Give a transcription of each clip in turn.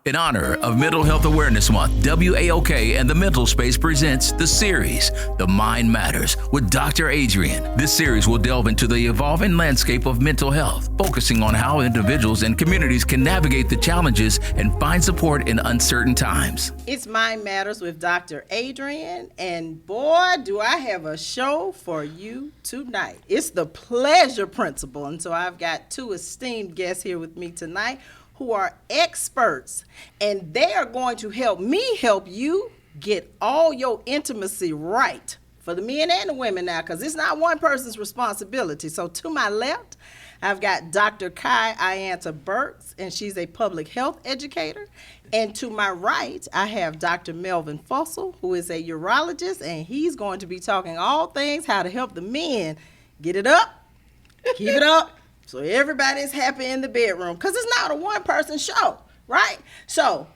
In honor of Mental Health Awareness Month, WAOK and the Mental Space presents the series, The Mind Matters, with Dr. Adrienne. This series will delve into the evolving landscape of mental health, focusing on how individuals and communities can navigate the challenges and find support in uncertain times. It's Mind Matters with Dr. Adrienne, and boy, do I have a show for you tonight. It's the Pleasure Principle, and so I've got two esteemed guests here with me tonight who are experts, and they are going to help me help you get all your intimacy right for the men and the women now, because it's not one person's responsibility. So to my left, I've got Dr. Kai Ayanta Burks, and she's a public health educator. And to my right, I have Dr. Melvin Fussell, who is a urologist, and he's going to be talking all things how to help the men get it up, keep it up, so everybody's happy in the bedroom, because it's not a one-person show, right? So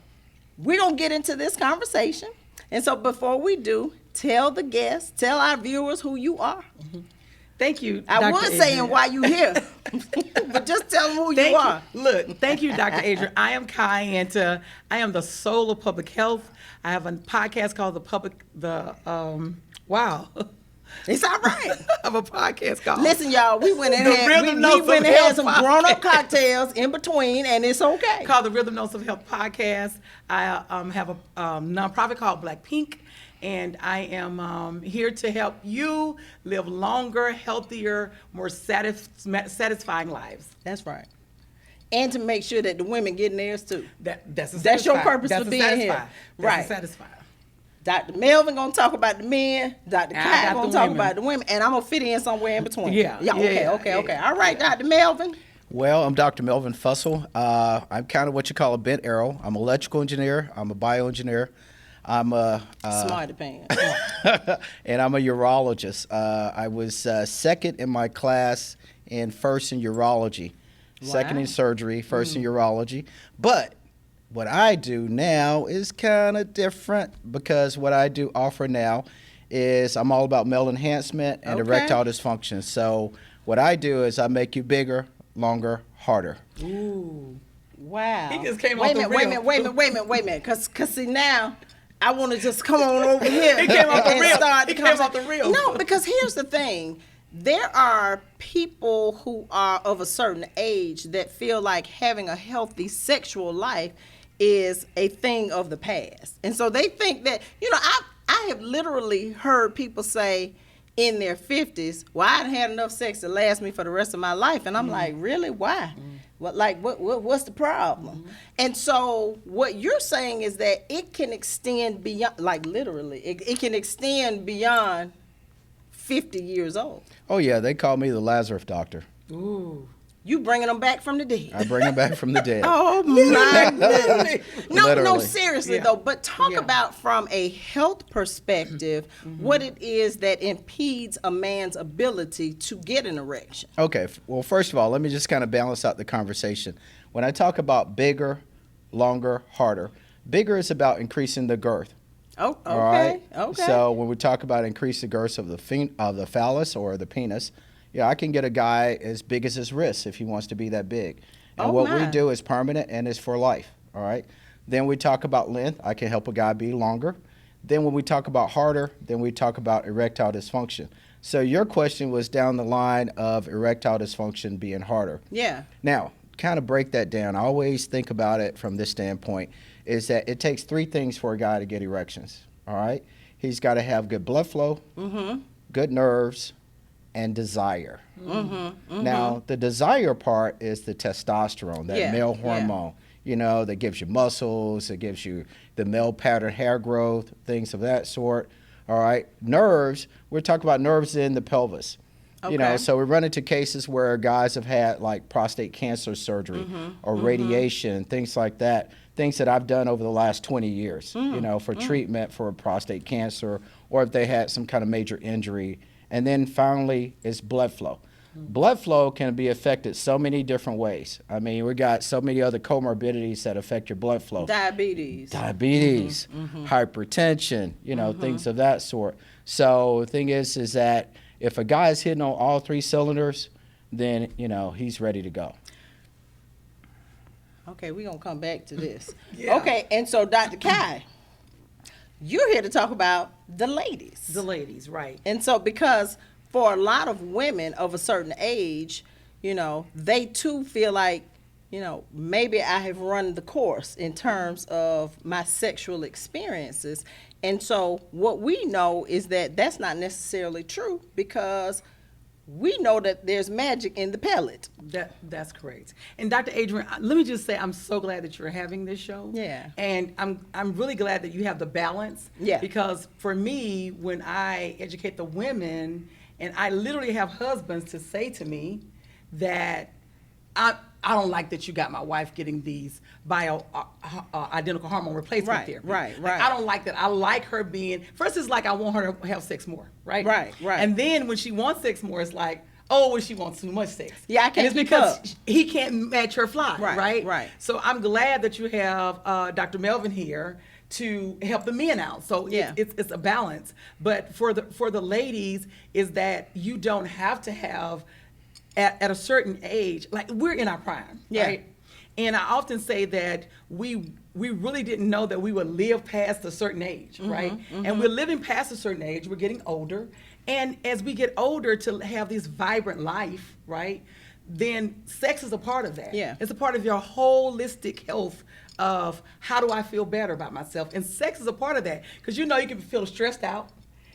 we're going to get into this conversation. And so before we do, tell the guests, tell our viewers who you are. Mm-hmm. Thank you, I Dr. was Adrienne. saying why you here, but just tell them who you are. Look, thank you, Dr. Adrienne. I am Kai Ayanta. I am the soul of public health. I have a podcast called Wow. It's all right. I have a podcast called. Listen, y'all, we went and The had, Rhythm we Notes went of and had Health some podcast. grown-up cocktails in between, and it's okay. Called the Rhythm Notes of Health podcast. I have a nonprofit called Black Pink, and I am here to help you live longer, healthier, more satisfying lives. That's right. And to make sure that the women getting theirs too. That's your purpose for being here. Right. Satisfied. Dr. Melvin gonna talk about the men, Dr. Kai gonna talk women. about the women, and I'm gonna fit in somewhere in between. Okay. All right, Dr. Melvin. Well, I'm Dr. Melvin Fussell. I'm kind of what you call a bent arrow. I'm an electrical engineer. I'm a bioengineer. I'm a Smarty pants. and I'm a urologist. I was second in my class and first in urology. Second in surgery, first in urology. But what I do now is kind of different, because what I do offer now is I'm all about male enhancement and erectile dysfunction. So what I do is I make you bigger, longer, harder. Ooh, wow. He just came wait off the Wait a minute. Because see now, I want to just come on over here. He came off the and reel. start the He came off the conversation. reel. No, because here's the thing. There are people who are of a certain age that feel like having a healthy sexual life is a thing of the past. And so they think that, I have literally heard people say in their 50s, well, I done had enough sex to last me for the rest of my life. And I'm like, really? Why? What's the problem? And so what you're saying is that it can extend beyond, like literally, it can extend beyond 50 years old. Oh, yeah, they call me the Lazarus doctor. Ooh. You bringing them back from the dead. I bring them back from the dead. Oh, my goodness. No, Literally. seriously, though. But talk about from a health perspective what it is that impedes a man's ability to get an erection. Okay, well, first of all, let me just kind of balance out the conversation. When I talk about bigger, longer, harder, bigger is about increasing the girth. Oh, okay. All right? Okay. So when we talk about increasing the girth of the phallus or the penis, yeah, I can get a guy as big as his wrist if he wants to be that big. And what we do is permanent and it's for life, all right? Then we talk about length. I can help a guy be longer. Then when we talk about harder, then we talk about erectile dysfunction. So your question was down the line of erectile dysfunction being harder. Yeah. Now, kind of break that down. I always think about it from this standpoint, is that it takes three things for a guy to get erections, all right? He's got to have good blood flow, good nerves, and desire. Now, the desire part is the testosterone, that male hormone, that gives you muscles, it gives you the male pattern hair growth, things of that sort. All right. Nerves, we're talking about nerves in the pelvis. So we run into cases where guys have had like prostate cancer surgery or radiation, things like that, things that I've done over the last 20 years, for treatment for prostate cancer, or if they had some kind of major injury. And then finally is blood flow. Blood flow can be affected so many different ways. I mean, we got so many other comorbidities that affect your blood flow. Diabetes, hypertension, things of that sort. So the thing is that if a guy is hitting on all three cylinders, then, he's ready to go. Okay, we're going to come back to this. Yeah. Okay, and so Dr. Kai, you're here to talk about the ladies. The ladies, right. And so because for a lot of women of a certain age, you know, they too feel like, you know, maybe I have run the course in terms of my sexual experiences. And so what we know is that that's not necessarily true, because we know that there's magic in the pellet. That's correct. And Dr. Adrienne, let me just say, I'm so glad that you're having this show. Yeah. And I'm really glad that you have the balance. Yeah. Because for me, when I educate the women, and I literally have husbands to say to me that I don't like that you got my wife getting these identical hormone replacement therapy. Right. Like, I don't like that. I like her being, first it's like I want her to have sex more, right? Right. And then when she wants sex more, it's like, oh, well, she wants too much sex. Yeah, I can't And it's keep because up. he can't match her fly, right? Right. So I'm glad that you have Dr. Melvin here to help the men out. So Yeah. it's a balance. But for the ladies, is that you don't have to have at a certain age, like we're in our prime, Yeah. right? And I often say that we really didn't know that we would live past a certain age, right? And we're living past a certain age, we're getting older. And as we get older, to have this vibrant life, right, then sex is a part of that. Yeah. It's a part of your holistic health of how do I feel better about myself. And sex is a part of that. Because you know you can feel stressed out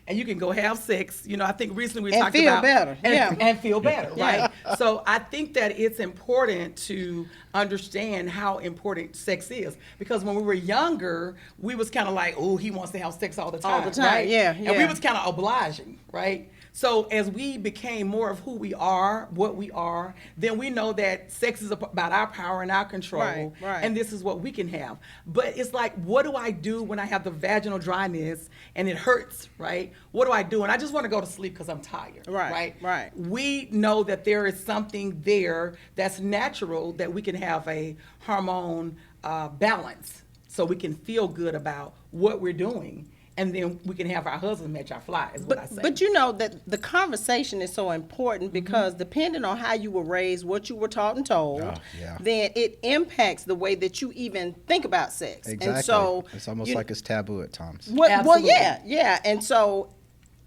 and you can go have sex. You know, I think recently we And talked feel about better, yeah. and feel better, Yeah. right? So I think that it's important to understand how important sex is, because when we were younger, we was kind of like, oh, he wants to have sex all the time, All the time, right? yeah, And we yeah. was kind of obliging, right? So as we became more of who we are, what we are, then we know that sex is about our power and our control, Right. and this is what we can have. But it's like, what do I do when I have the vaginal dryness and it hurts, right? What do I do? And I just want to go to sleep because I'm tired, Right. We know that there is something there that's natural, that we can have a hormone balance, so we can feel good about what we're doing. And then we can have our husband match our fly, is what I say. But you know that the conversation is so important, because depending on how you were raised, what you were taught and told, Oh, yeah. then it impacts the way that you even think about sex. Exactly. And so it's almost you- like it's taboo at times. Well, Absolutely. yeah. And so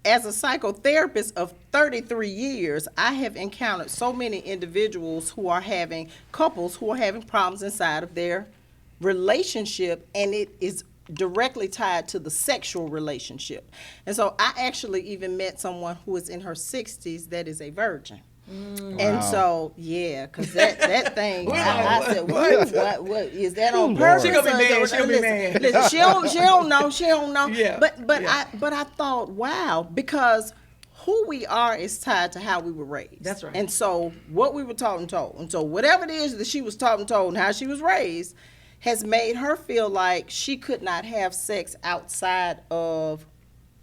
as a psychotherapist of 33 years, I have encountered so many individuals who are having, couples who are having problems inside of their relationship, and it is directly tied to the sexual relationship. And so I actually even met someone who is in her 60s that is a virgin. And so, yeah, because that thing, I said, what is that on purpose? She gonna be mad, Or- she gonna be mad. Listen, she don't know. Yeah, But yeah. I thought, wow, because who we are is tied to how we were raised. That's right. And so what we were taught and told. And so whatever it is that she was taught and told and how she was raised has made her feel like she could not have sex outside of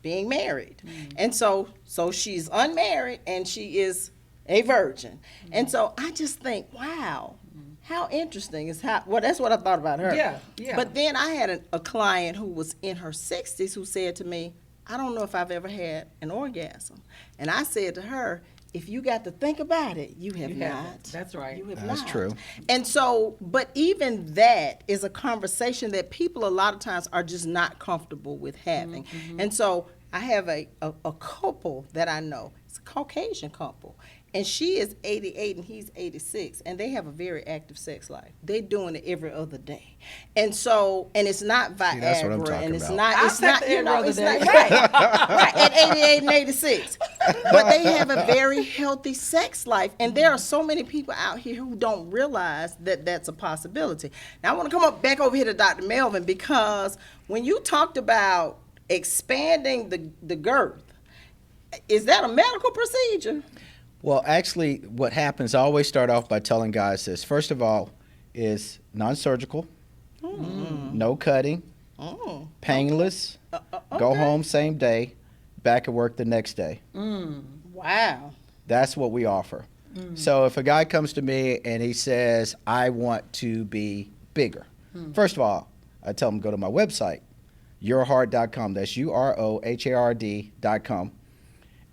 being married. And so she's unmarried and she is a virgin. And so I just think, wow, how interesting is how, well, that's what I thought about her. Yeah. But then I had a client who was in her 60s who said to me, I don't know if I've ever had an orgasm. And I said to her, if you got to think about it, you have not. haven't. That's right. You have That's not. true. And so, but even that is a conversation that people a lot of times are just not comfortable with having. And so I have a couple that I know. It's a Caucasian couple. And she is 88 and he's 86, and they have a very active sex life. They're doing it every other day. And so, and it's not Viagra, that's what I'm talking and it's about. not, I'll it's take not, the you every know, other it's day. not, right, at 88 and 86. But they have a very healthy sex life, and there are so many people out here who don't realize that that's a possibility. Now, I want to come back over here to Dr. Melvin, because when you talked about expanding the girth, is that a medical procedure? Well, actually, what happens, I always start off by telling guys this. First of all, is non-surgical, no cutting, painless, go okay. home same day, back at work the next day. Wow. That's what we offer. So if a guy comes to me and he says, I want to be bigger, first of all, I tell him go to my website, yourheart.com. That's UROHARD.com.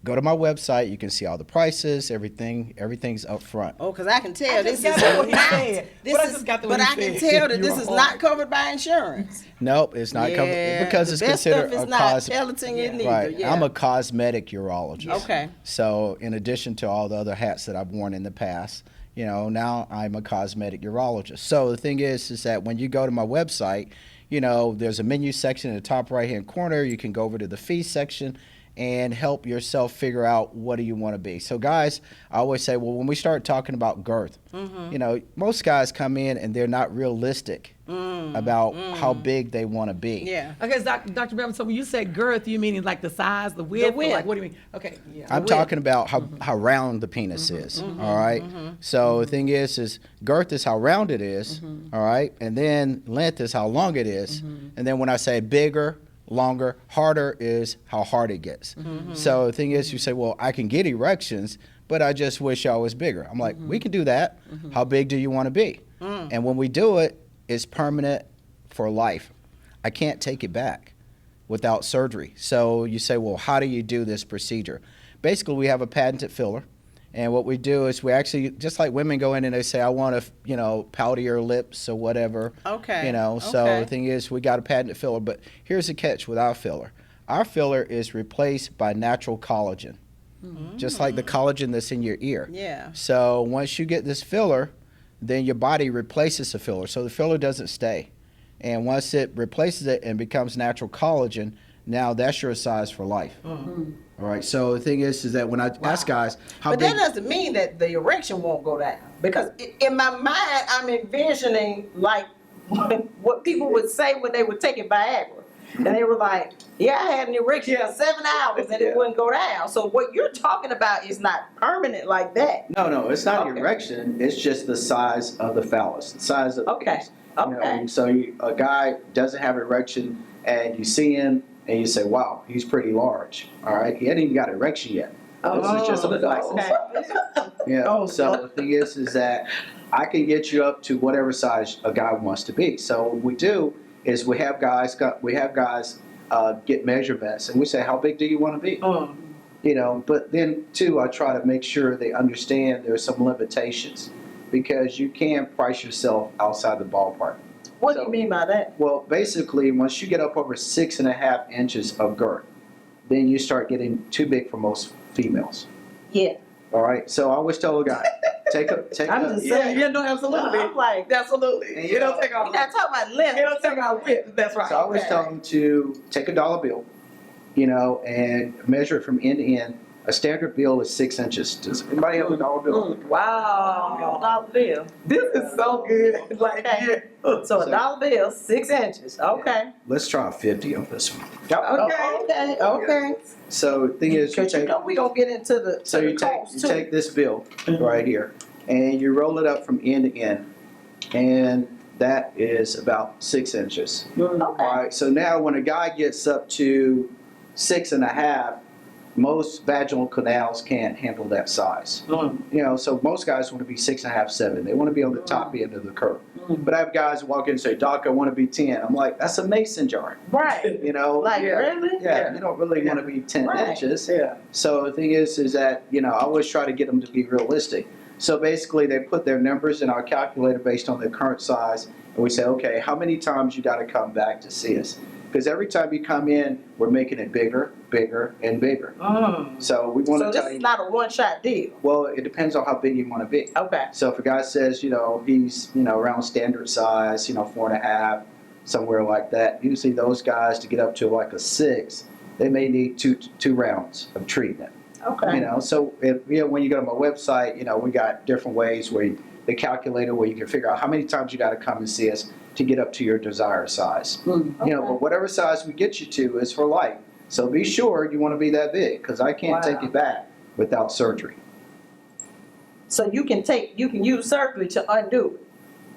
Go to my website. You can see all the prices, everything's up front. Oh, because I can tell I this just is got what he not. said. This But I is, just got the but what he I can said. tell that You this were is hard. not covered by insurance. Nope, it's not covered Yeah, because the it's best considered stuff is a not pelleting it neither. Right. Yeah. I'm a cosmetic urologist. Okay. So in addition to all the other hats that I've worn in the past, now I'm a cosmetic urologist. So the thing is that when you go to my website, there's a menu section in the top right-hand corner. You can go over to the fee section and help yourself figure out what do you want to be. So guys, I always say, well, when we start talking about girth, most guys come in and they're not realistic about how big they want to be. Yeah. Okay, so Dr. Bevan, so when you say girth, you mean like the size, the width? Or width. like, what do you mean? Okay, yeah. I'm talking about how round the penis is, all right? So the thing is girth is how round it is, all right? And then length is how long it is. And then when I say bigger, longer, harder is how hard it gets. So the thing is, you say, well, I can get erections, but I just wish I was bigger. I'm like, we can do that. How big do you want to be? And when we do it, it's permanent for life. I can't take it back without surgery. So you say, well, how do you do this procedure? Basically, we have a patented filler. And what we do is we actually, just like women go in and they say, I want to, powder your lips or whatever. Okay. So Okay. the thing is, we got a patented filler. But here's the catch with our filler. Our filler is replaced by natural collagen, just like the collagen that's in your ear. Yeah. So once you get this filler, then your body replaces the filler. So the filler doesn't stay. And once it replaces it and becomes natural collagen, now that's your size for life. All right. So the thing is that when I ask guys, how But big? that doesn't mean that the erection won't go down. Because in my mind, I'm envisioning like what people would say when they were taking Viagra. And they were like, yeah, I had an erection for 7 hours and it wouldn't go down. So what you're talking about is not permanent like that. No, it's not Okay. erection. It's just the size of the phallus, the size of the Okay. penis. Okay. So a guy doesn't have erection, and you see him, and you say, "Wow, he's pretty large." All right, he hadn't even got erection yet. This is just a phallus. Okay. Yeah. Oh, So the thing is that I can get you up to whatever size a guy wants to be. So what we do is we have guys get measurements, and we say, "How big do you want to be?" But then too, I try to make sure they understand there's some limitations, because you can price yourself outside the ballpark. What do you mean by that? Well, basically, once you get up over 6.5 inches of girth, then you start getting too big for most females. Yeah. All right. So I always tell a guy, take I'm a just saying. Yeah, no, absolutely. I'm like, Absolutely. And You don't take we're off. not talking about length. You don't take off width. That's right. So I always tell them to take a dollar bill, and measure it from end to end. A standard bill is 6 inches. Does anybody have a dollar bill? Wow. Dollar bill. This is so good. Like, Okay. So a dollar bill, 6 inches. Okay. Let's try a 50 on this one. Okay. Okay. So the thing is, you Because you take, know we gonna get into the so to you the take cost you too. take this bill right here, and you roll it up from end to end, and that is about 6 inches. Okay. All right. So now when a guy gets up to 6.5, most vaginal canals can't handle that size. So most guys want to be 6.5, 7. They want to be on the top end of the curve. But I have guys who walk in and say, "Doc, I want to be 10." I'm like, that's a mason jar. Right. Like, really? yeah, you don't really want to be 10 Right. inches. Yeah. So the thing is that, I always try to get them to be realistic. So basically they put their numbers in our calculator based on their current size, and we say, okay, how many times you got to come back to see us? Because every time you come in, we're making it bigger, bigger, and bigger. So we want So to this tell is you, not a one-shot deal. well, it depends on how big you want to be. Okay. So if a guy says, he's, around standard size, 4.5, somewhere like that, usually those guys to get up to like a 6, they may need two rounds of treatment. Okay. So when you go to my website, we got different ways where the calculator where you can figure out how many times you got to come and see us to get up to your desired size. But whatever size we get you to is for life. So be sure you want to be that big, because I can't take Wow. it back without surgery. So you can use surgery to undo it.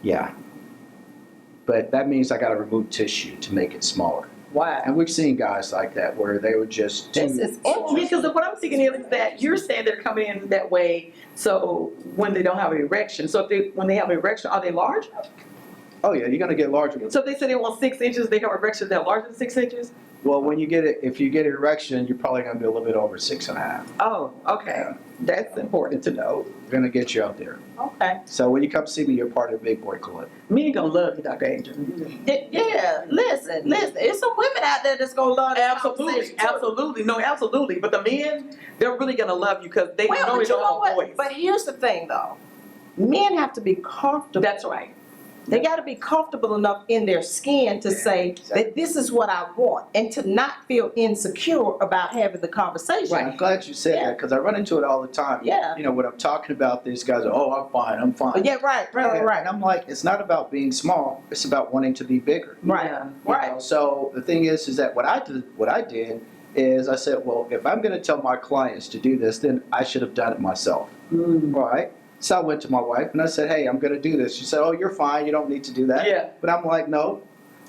Yeah. But that means I got to remove tissue to make it smaller. Wow. And we've seen guys like that where they were just This is interesting. Because what I'm thinking is that you're saying they're coming in that way, so when they don't have an erection, so when they have an erection, are they large? Oh yeah, you're gonna get larger. So if they say they want 6 inches, they have erections that are larger than 6 inches? Well, when you get it, if you get an erection, you're probably gonna be a little bit over 6.5. Oh, okay. Yeah. That's important to know. We're gonna get you out there. Okay. So when you come see me, you're part of the Big Boy Club. Me gonna love you, Dr. Adrienne. Yeah, listen. It's some women out there that's gonna love this Absolutely, conversation, too. absolutely. No, absolutely. But the men, they're really gonna love you because they Well, know but they you don't know have a what? voice. But here's the thing, though. Men have to be comfortable. That's right. They got to be comfortable enough in their skin to say that this is what I want, and to not feel insecure about having the conversation. Right. I'm glad you said Yeah. that because I run into it all the time. Yeah. You know, when I'm talking about these guys, are, oh, I'm fine, I'm fine. But yeah, right. And I'm like, it's not about being small. It's about wanting to be bigger. Right. Yeah. You Right. know, so the thing is that what I did is I said, well, if I'm going to tell my clients to do this, then I should have done it myself. Mm. All right. So I went to my wife and I said, hey, I'm going to do this. She said, oh, you're fine. You don't need to do that. Yeah. But I'm like, no,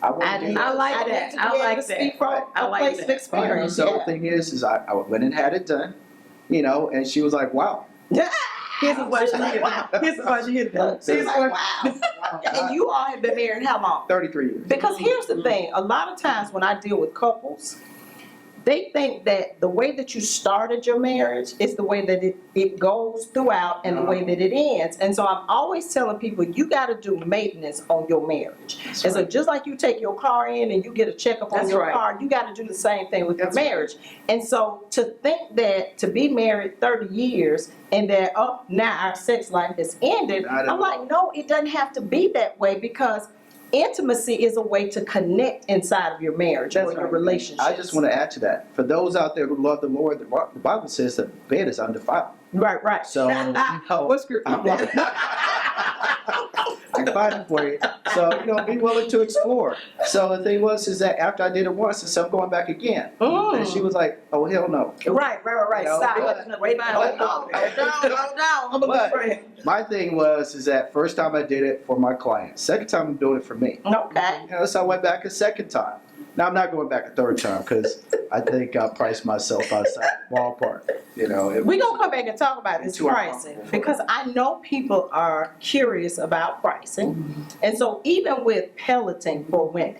I want to do I that. like I that. need to be I able like to speak that. from I a like place that. of experience. So Yeah. the thing is I went and had it done, you know, and she was like, wow. Here's why she hit Wow. it. Here's why she hit it. She's like, wow. And you all have been married how long? 33 years. Because here's the thing, a lot of times when I deal with couples, they think that the way that you started your marriage is the way that it goes throughout and the way that it ends. And so I'm always telling people, you got to do maintenance on your marriage. That's And so right. just like you take your car in and you get a checkup on That's your right. car, you got to do the same thing with That's your right. marriage. And so to think that to be married 30 years and that, oh, now our sex life has ended, Not at I'm like, no, it doesn't have to be that way, because intimacy is a way to connect inside of your marriage That's or your right. relationship. I just want to add to that. For those out there who love the Lord, the Bible says that bed is undefiled. Right. So, you know, What scripture? I'm fighting for you. So, you know, be willing to explore. So the thing is that after I did it once, I said, I'm going back again. And she was like, oh, hell no. Right. You know, Stop. but- Wait a minute. Hold on. But my thing is that first time I did it for my client. Second time I'm doing it for me. Okay. You know, so I went back a second time. Now I'm not going back a third time because I think I priced myself outside the ballpark. You know, We're going to come back and talk about this To our pricing, because I know people are curious about pricing. And so even with pelleting for women,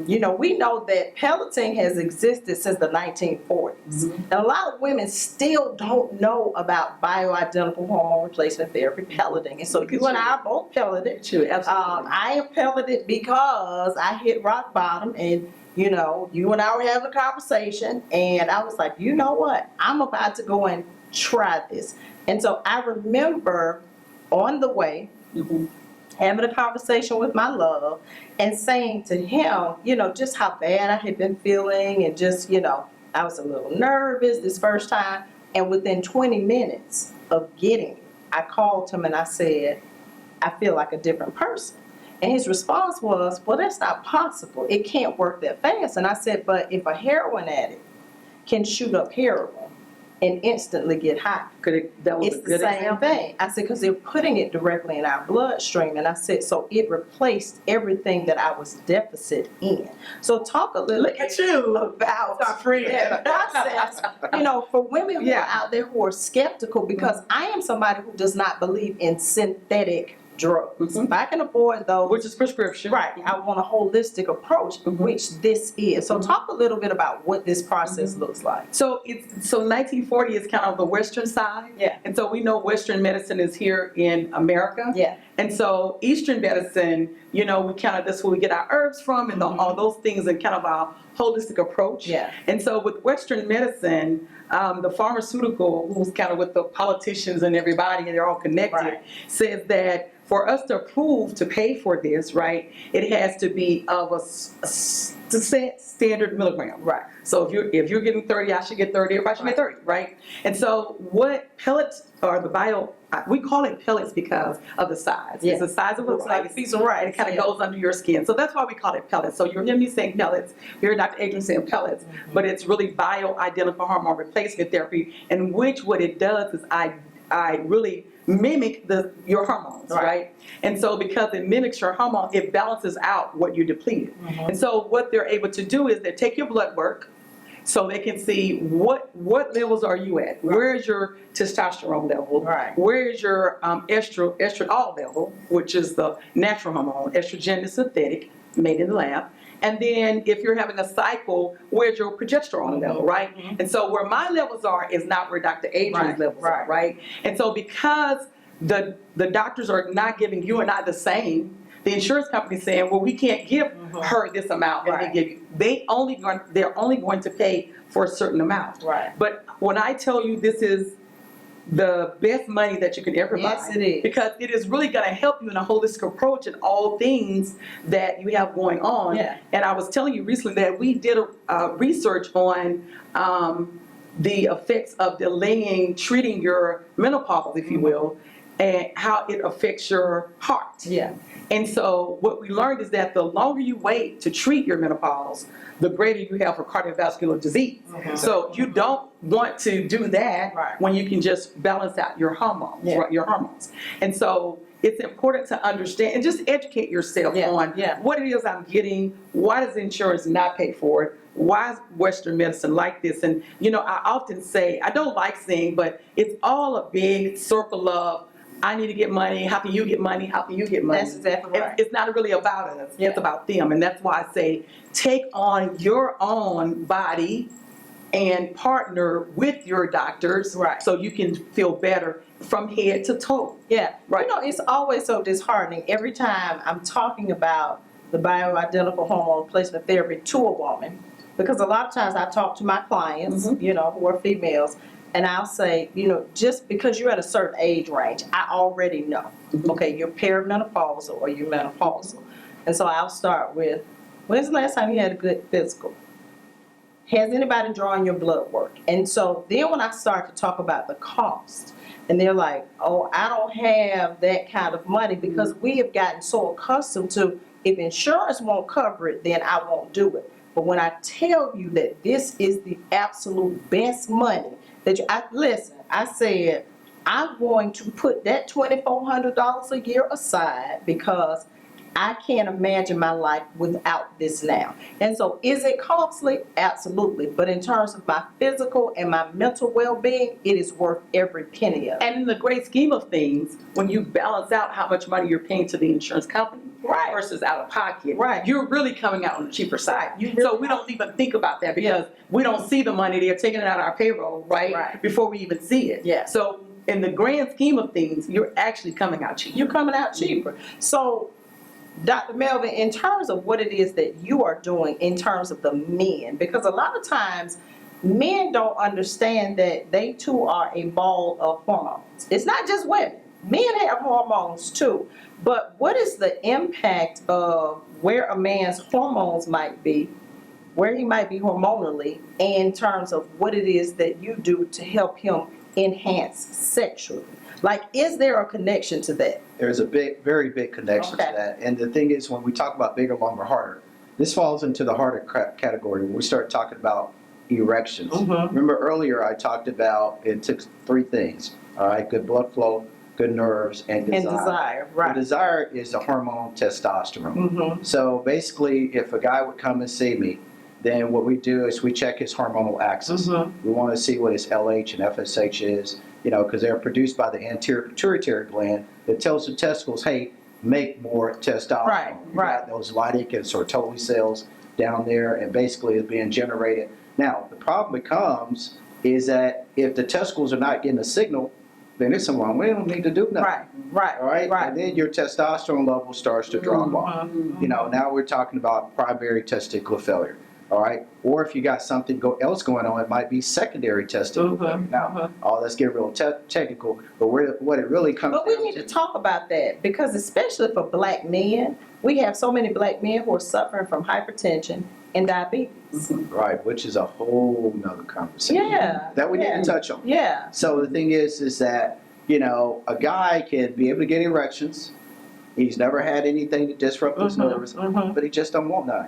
you know, we know that pelleting has existed since the 1940s. And a lot of women still don't know about bioidentical hormone replacement therapy, pelleting. And so you and I are both pelleted. True, absolutely. I am pelleted because I hit rock bottom, and you know, you and I were having a conversation, and I was like, you know what? I'm about to go and try this. And so I remember on the way, having a conversation with my love and saying to him, you know, just how bad I had been feeling, and just, you know, I was a little nervous this first time. And within 20 minutes of getting it, I called him and I said, I feel like a different person. And his response was, well, that's not possible. It can't work that fast. And I said, but if a heroin addict can shoot up heroin and instantly get high, That was it's a the good same example. thing. I said, because they're putting it directly in our bloodstream. And I said, so it replaced everything that I was deficit in. So talk a little Look at you. about Our friend. that process, you know, for women who Yeah. are out there who are skeptical, because I am somebody who does not believe in synthetic drugs. If I can afford those, Which is prescription. right, I want a holistic approach, which this is. So talk a little bit about what this process looks like. So 1940 is kind of the Western side. Yeah. And so we know Western medicine is here in America. Yeah. And so Eastern medicine, you know, we kind of, that's where we get our herbs from and all those things, and kind of our holistic approach. Yeah. And so with Western medicine, the pharmaceutical, who's kind of with the politicians and everybody, and they're all connected, Right. says that for us to approve to pay for this, right, it has to be of a set standard milligram. Right. So if you're getting 30, I should get 30, everybody should get 30, right? And so what pellets are we call it pellets because of the size. Yeah. It's the size of a Looks like a rice, piece of rice, and it kind of yeah. goes under your skin. So that's why we call it pellets. So you're hearing me saying pellets, you hear Dr. Adrienne saying pellets, but it's really bioidentical hormone replacement therapy, in which what it does is I really mimic your hormones, right? And so because it mimics your hormone, it balances out what you depleted. And so what they're able to do is they take your blood work, so they can see what levels are you at? Where's your testosterone level? Right. Where's your estradiol level, which is the natural hormone? Estrogen is synthetic, made in the lab. And then if you're having a cycle, where's your progesterone level, right? And so where my levels are is not where Dr. Adrienne's levels are, right? And so because the doctors are not giving you and I the same, the insurance company is saying, well, we can't give her this amount, and they're only going to pay for a certain amount. Right. But when I tell you this is the best money that you can ever buy. Yes, it is. Because it is really going to help you in a holistic approach in all things that you have going on. Yeah. And I was telling you recently that we did a research on the effects of delaying treating your menopause, if you will, and how it affects your heart. Yeah. And so what we learned is that the longer you wait to treat your menopause, the greater you have for cardiovascular disease. So you don't want to do that when you can just balance out your hormones, right? Your hormones. And so it's important to understand and just educate yourself on what it is I'm getting, why does insurance not pay for it, why is Western medicine like this? And you know, I often say, I don't like saying, but it's all a big circle of I need to get money, how can you get money, how can you get money? That's exactly right. It's not really about us, it's about them. And that's why I say, take on your own body and partner with your doctors so you can feel better from head to toe. Yeah, you know, it's always so disheartening every time I'm talking about the bioidentical hormone replacement therapy to a woman, because a lot of times I talk to my clients, you know, who are females, and I'll say, you know, just because you're at a certain age range, I already know, okay, you're perimenopausal or you're menopausal. And so I'll start with, when's the last time you had a good physical? Has anybody drawn your blood work? And so then when I start to talk about the cost, and they're like, oh, I don't have that kind of money, because we have gotten so accustomed to, if insurance won't cover it, then I won't do it. But when I tell you that this is the absolute best money, that I said, I'm going to put that $2,400 a year aside, because I can't imagine my life without this now. And so is it costly? Absolutely. But in terms of my physical and my mental well-being, it is worth every penny of it. And in the great scheme of things, when you balance out how much money you're paying to the insurance company versus out of pocket, you're really coming out on the cheaper side. So we don't even think about that, because we don't see the money. They're taking it out of our payroll, before we even see it. So in the grand scheme of things, you're actually coming out cheaper. You're coming out cheaper. So Dr. Melvin, in terms of what it is that you are doing in terms of the men, because a lot of times men don't understand that they too are a ball of hormones. It's not just women. Men have hormones too. But what is the impact of where a man's hormones might be, where he might be hormonally, in terms of what it is that you do to help him enhance sexually? Like, is there a connection to that? There's a very big connection to that. And the thing is, when we talk about bigger, longer, harder, this falls into the harder category when we start talking about erections. Remember earlier I talked about it took three things, all right? Good blood flow, good nerves, and desire. The desire is the hormone testosterone. So basically, if a guy would come and see me, then what we do is we check his hormonal axis. We want to see what his LH and FSH is, you know, because they're produced by the anterior pituitary gland that tells the testicles, hey, make more testosterone. You got those Leydig and Sertoli cells down there, and basically it's being generated. Now, the problem becomes is that if the testicles are not getting a signal, then it's wrong. We don't need to do nothing. All right? And then your testosterone level starts to drop off. You know, now we're talking about primary testicular failure. All right, or if you got something else going on, it might be secondary testicular failure. Now, let's get real technical, but what it really comes down to. But we need to talk about that, because especially for black men, we have so many black men who are suffering from hypertension and diabetes. Right, which is a whole nother conversation. That we didn't touch on. So the thing is that, you know, a guy can be able to get erections. He's never had anything to disrupt his nerves, but he just don't want none.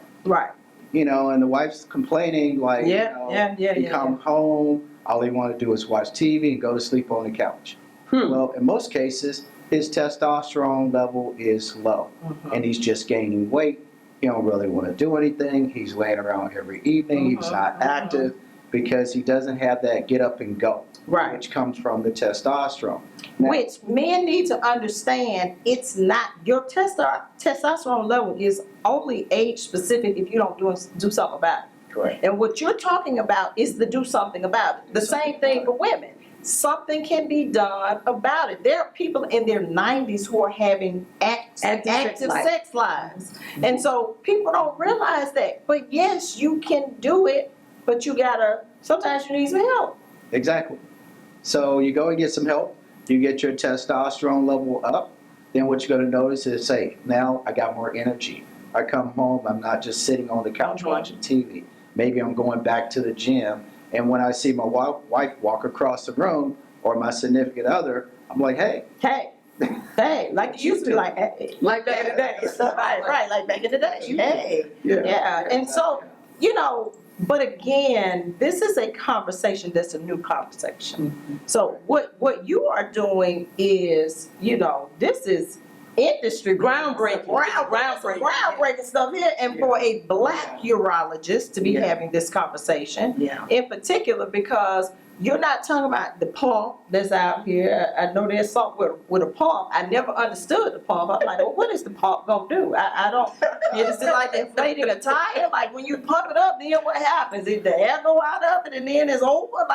You know, and the wife's complaining, like, you know, he come home, all he want to do is watch TV and go to sleep on the couch. Well, in most cases, his testosterone level is low, and he's just gaining weight. He don't really want to do anything. He's laying around every evening. He's not active. because he doesn't have that get up and go, Right. which comes from the testosterone. Now, Which men need to understand, it's not, your testosterone level is only age specific if you don't do something about it. correct. And what you're talking about is to do something about it. The same thing for women. Something can be done about it. There are people in their 90s who are having active sex lives. And so people don't realize that. But yes, you can do it, but sometimes you need some help. Exactly. So you go and get some help, you get your testosterone level up, then what you're going to notice is, say, now I got more energy. I come home, I'm not just sitting on the couch watching TV. Maybe I'm going back to the gym, and when I see my wife walk across the room, or my significant other, I'm like, hey. Hey, like you used to be like, hey. Like back in the day. Right, like back in the day. Hey. Yeah. And so, but again, this is a conversation that's a new conversation. So what you are doing is, this is industry groundbreaking stuff here, and for a black urologist to be having this conversation, in particular, because you're not talking about the pump that's out here. I know there's something with a pump. I never understood the pump. I'm like, well, what is the pump gonna do? I don't. Is it like inflating a tire? Like when you pump it up, then what happens? Did the air go out of it and then it's over?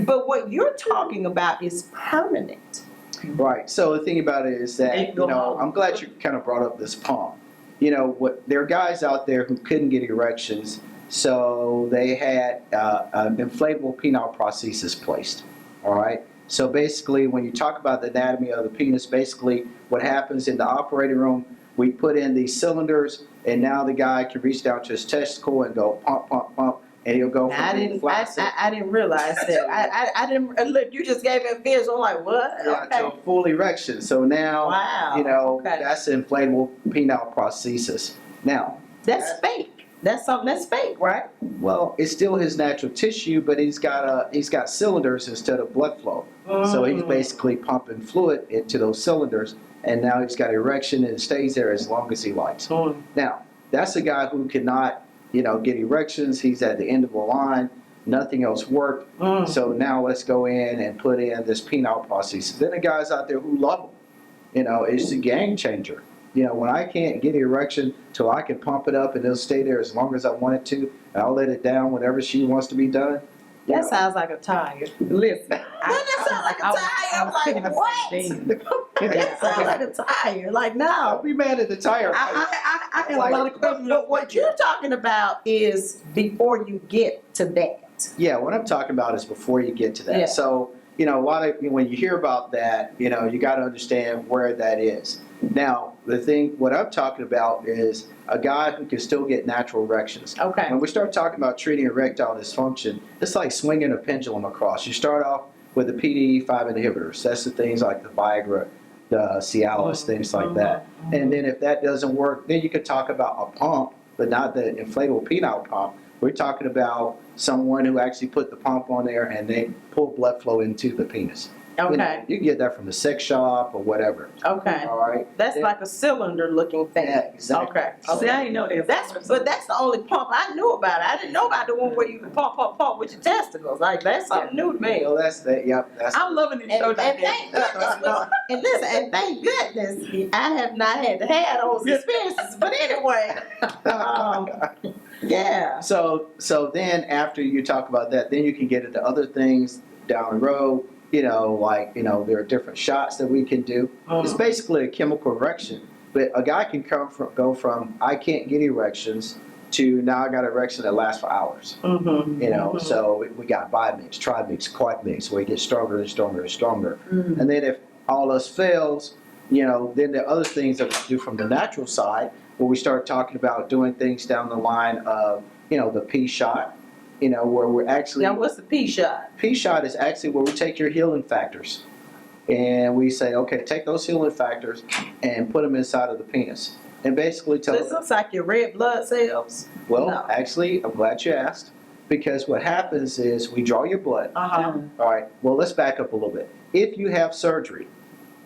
But what you're talking about is permanent. Right. So the thing about it is that, I'm glad you kind of brought up this pump. There are guys out there who couldn't get erections, so they had an inflatable penile prosthesis placed. All right. So basically, when you talk about the anatomy of the penis, basically what happens in the operating room, we put in these cylinders, and now the guy can reach down to his testicle and go pump, pump, pump. And he'll go from I didn't realize that. I didn't look. You just gave me a visual. I'm like, what? Yeah, Okay. to a full erection. So now, Wow. Okay. that's inflatable penile prosthesis. Now, That's fake. That's something that's fake, right? well, it's still his natural tissue, but he's got cylinders instead of blood flow. So he's basically pumping fluid into those cylinders, and now he's got erection, and it stays there as long as he likes. Now, that's a guy who cannot, get erections. He's at the end of the line. Nothing else worked. So now let's go in and put in this penile prosthesis. Then the guys out there who love them, it's a game changer. When I can't get an erection till I can pump it up and it'll stay there as long as I want it to, and I'll let it down whenever she wants to be done. That sounds like a tire. Listen. That sounds like a tire. I'm like, what? That sounds like a tire. Like, no. I'll be mad at the tire. I have a lot of questions. But what you're talking about is before you get to that. Yeah, what I'm talking about is before you get to that. Yeah. So, a lot of, when you hear about that, you got to understand where that is. Now, what I'm talking about is a guy who can still get natural erections. Okay. When we start talking about treating erectile dysfunction, it's like swinging a pendulum across. You start off with the PDE5 inhibitors. That's the things like the Viagra, the Cialis, things like that. And then if that doesn't work, then you could talk about a pump, but not the inflatable penile pump. We're talking about someone who actually put the pump on there and they pull blood flow into the penis. Okay. You can get that from the sex shop or whatever. Okay. All right. That's like a cylinder looking thing. Yeah, exactly. Okay. See, I didn't know that. But that's the only pump I knew about. I didn't know about the one where you can pump with your testicles. Like, that's something new to me. Well, that's that. Yep. That's I'm loving this And, show. and thank goodness, and listen, and thank goodness, I have not had to have those experiences. But anyway, yeah. So then after you talk about that, then you can get into other things down the road. There are different shots that we can do. It's basically a chemical erection, but a guy can go from I can't get erections to now I got an erection that lasts for hours. So we got bi-mix, tri-mix, quad-mix, where it gets stronger and stronger and stronger. And then if all else fails, then the other things that we do from the natural side, where we start talking about doing things down the line of, the P shot, where we're actually... Now, what's the P shot? P shot is actually where we take your healing factors and we say, okay, take those healing factors and put them inside of the penis. And basically tell This looks like your red blood cells. Well, No. actually, I'm glad you asked, because what happens is we draw your blood. Uh-huh. All right, well, let's back up a little bit. If you have surgery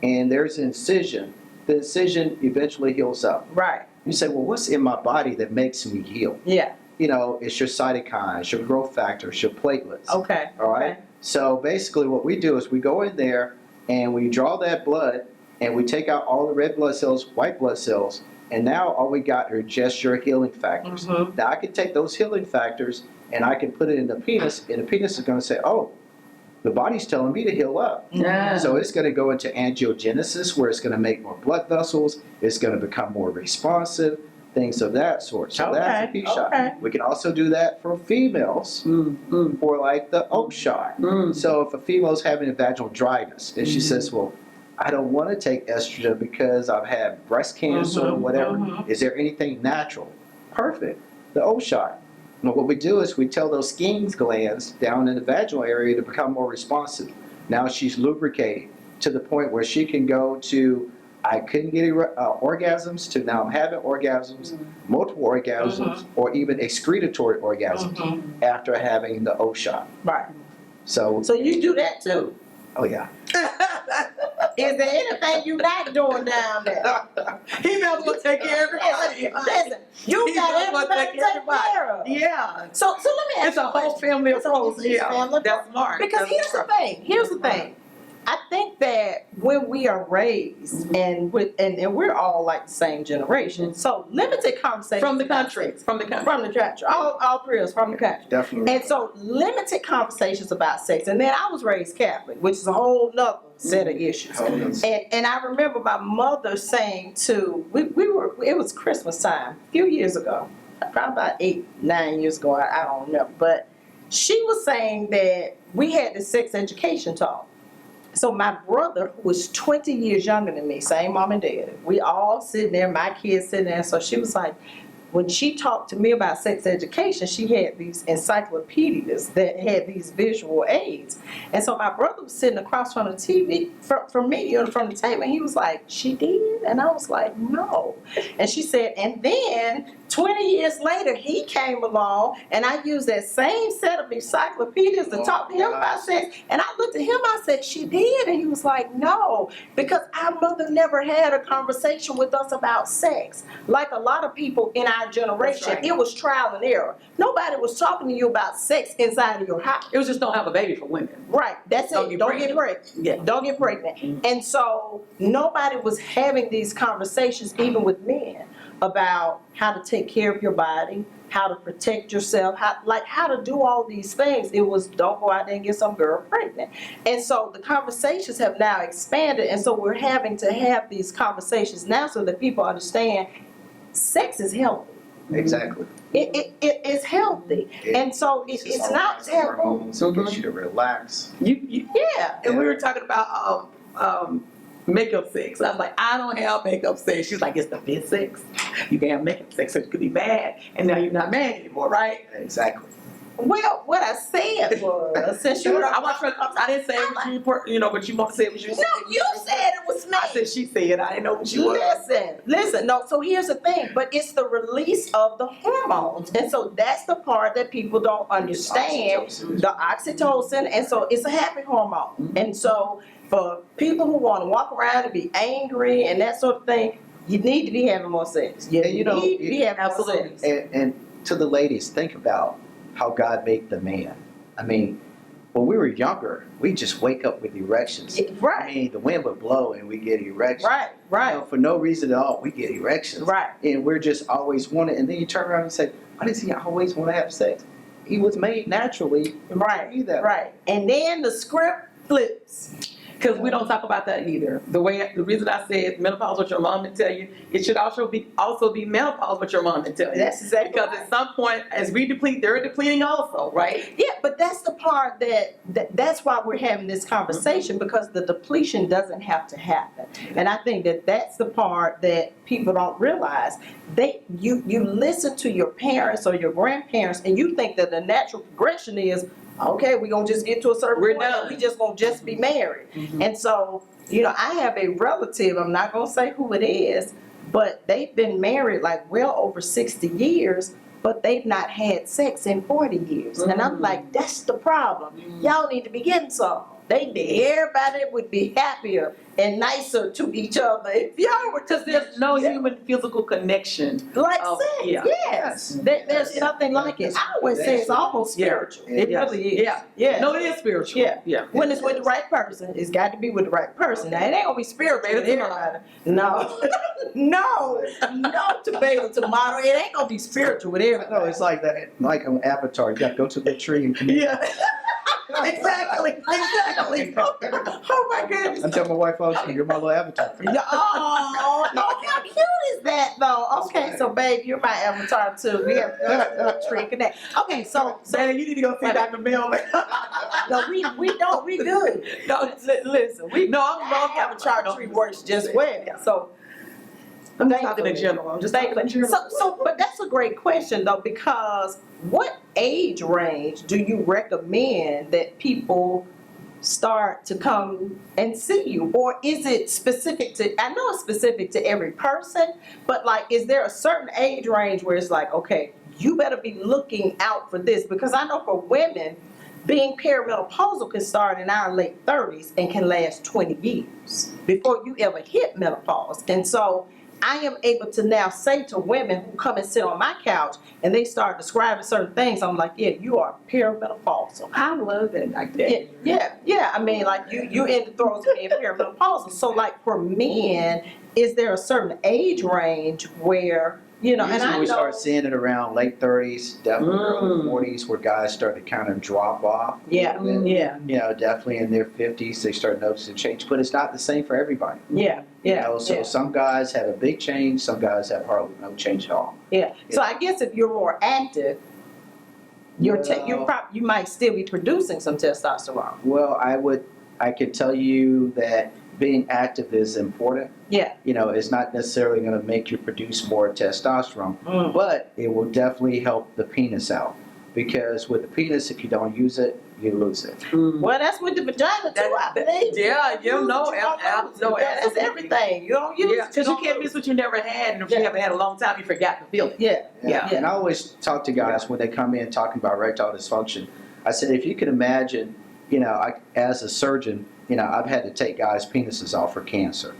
and there's an incision, the incision eventually heals up. Right. You say, well, what's in my body that makes me heal? Yeah. it's your cytokines, your growth factors, your platelets. Okay. All right. Okay. So basically, what we do is we go in there and we draw that blood and we take out all the red blood cells, white blood cells, and now all we got are just your healing factors. Mhm. Now I can take those healing factors and I can put it in the penis, and the penis is going to say, "Oh, the body's telling me to heal up." Yeah. So it's going to go into angiogenesis, where it's going to make more blood vessels. It's going to become more responsive, things of that sort. So that's a Okay, P shot. okay. We can also do that for females for like the O shot. So if a female's having a vaginal dryness and she says, "Well, I don't want to take estrogen because I've had breast cancer or whatever. Is there anything natural?" Perfect. The O shot. Now what we do is we tell those skin glands down in the vaginal area to become more responsive. Now she's lubricating to the point where she can go to, I couldn't get orgasms, to now I'm having orgasms, multiple orgasms, or even excretory orgasms after having the O shot. Right. So, So you do that too. oh yeah. Is there anything you not doing down there? He knows what to take care of everybody. Listen, you He got knows what to everybody take taken care of. Yeah. So let me ask It's you a a whole question. family It's a whole approach. Yeah. family That's smart. Because That's here's the smart. thing. Here's the thing. I think that when we are raised and we're all like the same generation, so limited conversations From the about country. sex. From the country. From the country. All three of us from the country. Definitely. And so limited conversations about sex. And then I was raised Catholic, which is a whole nother set of issues. And I remember my mother saying it was Christmas time a few years ago, probably about 8-9 years ago, I don't remember. But she was saying that we had the sex education talk. So my brother, who was 20 years younger than me, same mom and dad, we all sitting there, my kids sitting there. So she was like, when she talked to me about sex education, she had these encyclopedias that had these visual aids. And so my brother was sitting across from the TV, from me, from the table, and he was like, "She did?" And I was like, "No." And she said, and then 20 years later, he came along, and I used that same set of encyclopedias to talk to him about sex. And I looked at him, I said, "She did?" And he was like, "No," because our mother never had a conversation with us about sex. Like a lot of people in our generation, That's right. it was trial and error. Nobody was talking to you about sex inside of your house. It was just don't have a baby for women. Right, that's Don't it. get Don't get pregnant. Yeah. Don't get pregnant. And so nobody was having these conversations, even with men, about how to take care of your body, how to protect yourself, how to do all these things. It was, don't go out there and get some girl pregnant. And so the conversations have now expanded, and so we're having to have these conversations now so that people understand sex is healthy. Exactly. It is healthy. And so it's not taboo. Hormones, it gets you to relax. Yeah. And we were talking about makeup sex. I was like, I don't have makeup sex. She's like, it's the fifth sex. You can have makeup sex, so you could be mad, and now you're not mad anymore, right? Exactly. Well, what I said was, since you were, I didn't say it was you, but you want to say it was you. no, you said it was me. I said she said. I didn't know what you was. Listen, no, so here's the thing, but it's the release of the hormones. And so that's the part that people don't understand, the oxytocin, and so it's a happy hormone. And so for people who want to walk around and be angry and that sort of thing, you need to be having more sex. You And need to be having more sex. And to the ladies, think about how God made the man. I mean, when we were younger, we just wake up with erections. Right. I mean, the wind would blow and we get erections. Right. You know, for no reason at all, we get erections. Right. And we're just always wanting. And then you turn around and say, why does he always want to have sex? He was made naturally. to be that way. Right. And then the script flips. Because we don't talk about that either. The reason I said menopause, what your mom would tell you, it should also be menopause, what your mom would tell you. That's exactly because right. at some point, as we deplete, they're depleting also, right? Yeah, but that's the part that's why we're having this conversation, because the depletion doesn't have to happen. And I think that's the part that people don't realize. You listen to your parents or your grandparents and you think that the natural progression is, okay, we're going to just get to a certain We're point done. and we just going to just be married. And so, I have a relative, I'm not going to say who it is, but they've been married like well over 60 years, but they've not had sex in 40 years. And I'm like, that's the problem. Y'all need to be getting some. everybody would be happier and nicer to each other if y'all were Because there's no human physical connection. like Oh, sex. yeah. Yes, there's nothing like it. I always say it's almost spiritual. It really is. Yeah. Yeah. No, it is spiritual. Yeah. Yeah. When it's with the right person, it's got to be with the right person. Now, it ain't gonna be spiritual with everybody. No, no tomato, tomato. It ain't gonna be spiritual with everybody. No, it's like that, like an avatar. You got to go to the tree and connect. Yeah. Exactly. Oh my goodness. I'm telling my wife, oh, you're my little avatar. Yeah, oh, how cute is that though? Okay, so babe, you're my avatar too. We have to tree connect. Okay, so Daddy, you need to go see Dr. Melvin. no, we don't. We good. No, listen, I'm wrong. avatar tree works just well. So I'm just talking in general. I'm just talking in general. but that's a great question though, because what age range do you recommend that people start to come and see you? Or is it specific to, I know it's specific to every person, but like, is there a certain age range where it's like, okay, you better be looking out for this? Because I know for women, being perimenopausal can start in our late 30s and can last 20 years before you ever hit menopause. And so I am able to now say to women who come and sit on my couch and they start describing certain things, I'm like, yeah, you are perimenopausal. I love that like that. Yeah. I mean, like you in the throes of being perimenopausal. So like for men, is there a certain age range where, you know, and Usually I we know, start seeing it around late 30s, definitely early 40s, where guys start to kind of drop off. yeah, You know, definitely in their 50s, they start noticing change, but it's not the same for everybody. yeah. You know, so some guys have a big change, some guys have hardly no change at all. Yeah. So I guess if you're more active, you might still be producing some testosterone. Well, I could tell you that being active is important. Yeah. You know, it's not necessarily going to make you produce more testosterone, but it will definitely help the penis out. Because with the penis, if you don't use it, you lose it. Well, that's with the vagina too, I believe. That's everything. You don't use it. Because you can't miss what you never had, and if you haven't had a long time, you forgot to feel it. Yeah. And I always talk to guys when they come in talking about erectile dysfunction. I said, if you can imagine, you know, as a surgeon, you know, I've had to take guys' penises off for cancer.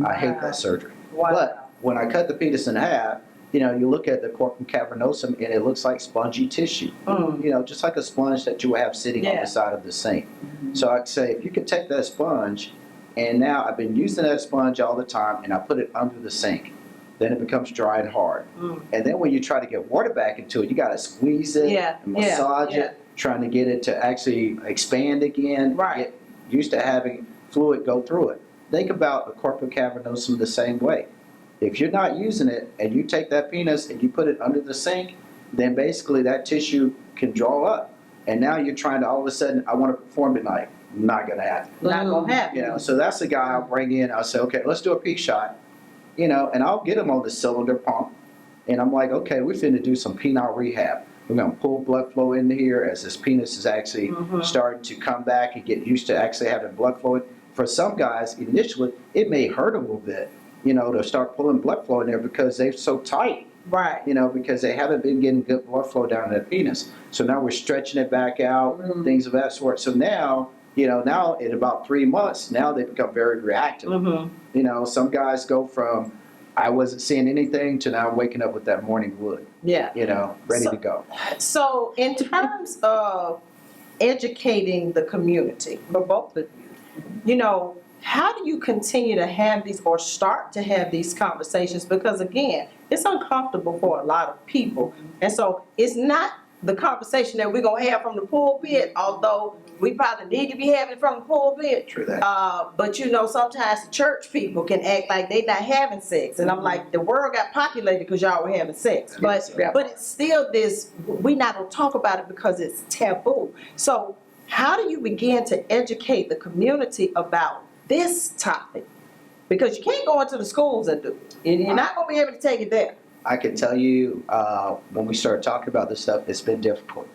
I hate that surgery. Wow. But when I cut the penis in half, you know, you look at the corpus cavernosum and it looks like spongy tissue. You know, just like a sponge that you would have sitting on the side of the sink. So I'd say, if you could take that sponge, and now I've been using that sponge all the time, and I put it under the sink. Then it becomes dry and hard. And then when you try to get water back into it, you got to squeeze it and massage it, trying to get it to actually expand again. Right. Get used to having fluid go through it. Think about the corpus cavernosum the same way. If you're not using it and you take that penis and you put it under the sink, then basically that tissue can draw up. And now you're trying to all of a sudden, I want to perform tonight. Not going to happen. Not going to happen. You know, so that's the guy I'll bring in. I'll say, okay, let's do a P shot. You know, and I'll get him on the cylinder pump. And I'm like, okay, we're finna do some penile rehab. We're going to pull blood flow into here as this penis is actually starting to come back and get used to actually having blood flow. For some guys, initially, it may hurt a little bit, you know, to start pulling blood flow in there because they're so tight. Right. You know, because they haven't been getting good blood flow down to the penis. So now we're stretching it back out, things of that sort. So now, you know, now in about 3 months, now they become very reactive. You know, some guys go from, I wasn't seeing anything, to now waking up with that morning wood. Yeah. You know, ready to go. So in terms of educating the community, for both of you know, how do you continue to have these or start to have these conversations? Because again, it's uncomfortable for a lot of people. And so it's not the conversation that we're going to have from the pulpit, although we probably need to be having it from the pulpit. True that. But you know, sometimes the church people can act like they're not having sex. And I'm like, the world got populated because y'all were having sex. But it's still this, we not going to talk about it because it's taboo. So how do you begin to educate the community about this topic? Because you can't go into the schools and do it. You're not going to be able to take it there. I can tell you, when we started talking about this stuff, it's been difficult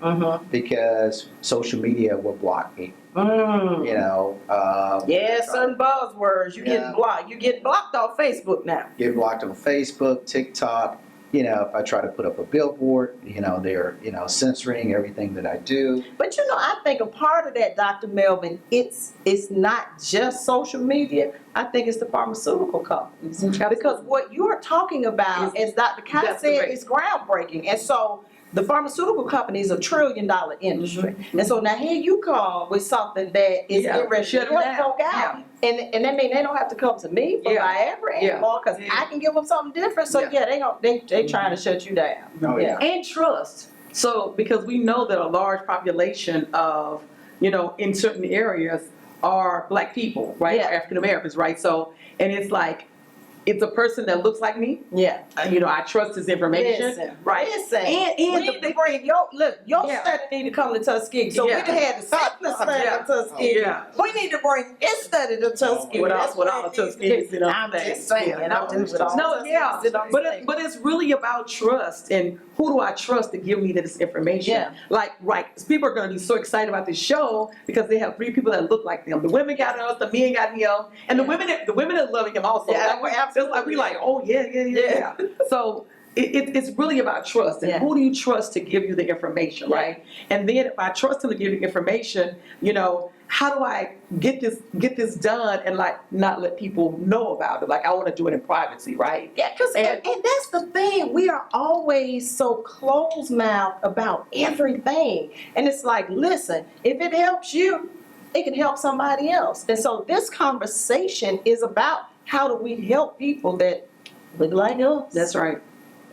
because social media will block me. You know. Certain buzzwords. You getting blocked. You get blocked off Facebook now. Get blocked on Facebook, TikTok. if I try to put up a billboard, they're, censoring everything that I do. But I think a part of that, Dr. Melvin, it's not just social media. I think it's the pharmaceutical companies. Because what you're talking about, as Dr. Kai said, is groundbreaking. And so the pharmaceutical company is $1 trillion industry. And so now here you come with something that is interesting. And that means they don't have to come to me for Viagra anymore, because I can give them something different. So they trying to shut you down. And trust. So, because we know that a large population of, in certain areas are Black people, right? Or African Americans, right? So, and it's like, it's a person that looks like me. Yeah. I trust his information. Right. Listen. And we need to bring your study need to come to Tuskegee. So we can have the sickness study to Tuskegee. We need to bring his study to Tuskegee. That's what all the Tuskegee. I'm just saying. But it's really about trust, and who do I trust to give me this information? Yeah. Like, people are going to be so excited about this show because they have 3 people that look like them. The women got us, the men got him, and the women are loving him also. We like, oh yeah. So it's really about trust, and who do you trust to give you the information, right? And then if I trust him to give you information, how do I get this done and not let people know about it? Like, I want to do it in privacy, right? Yeah, and that's the thing. We are always so closed-mouthed about everything, and it's like, listen, if it helps you, it can help somebody else. And so this conversation is about how do we help people that look like us. That's right.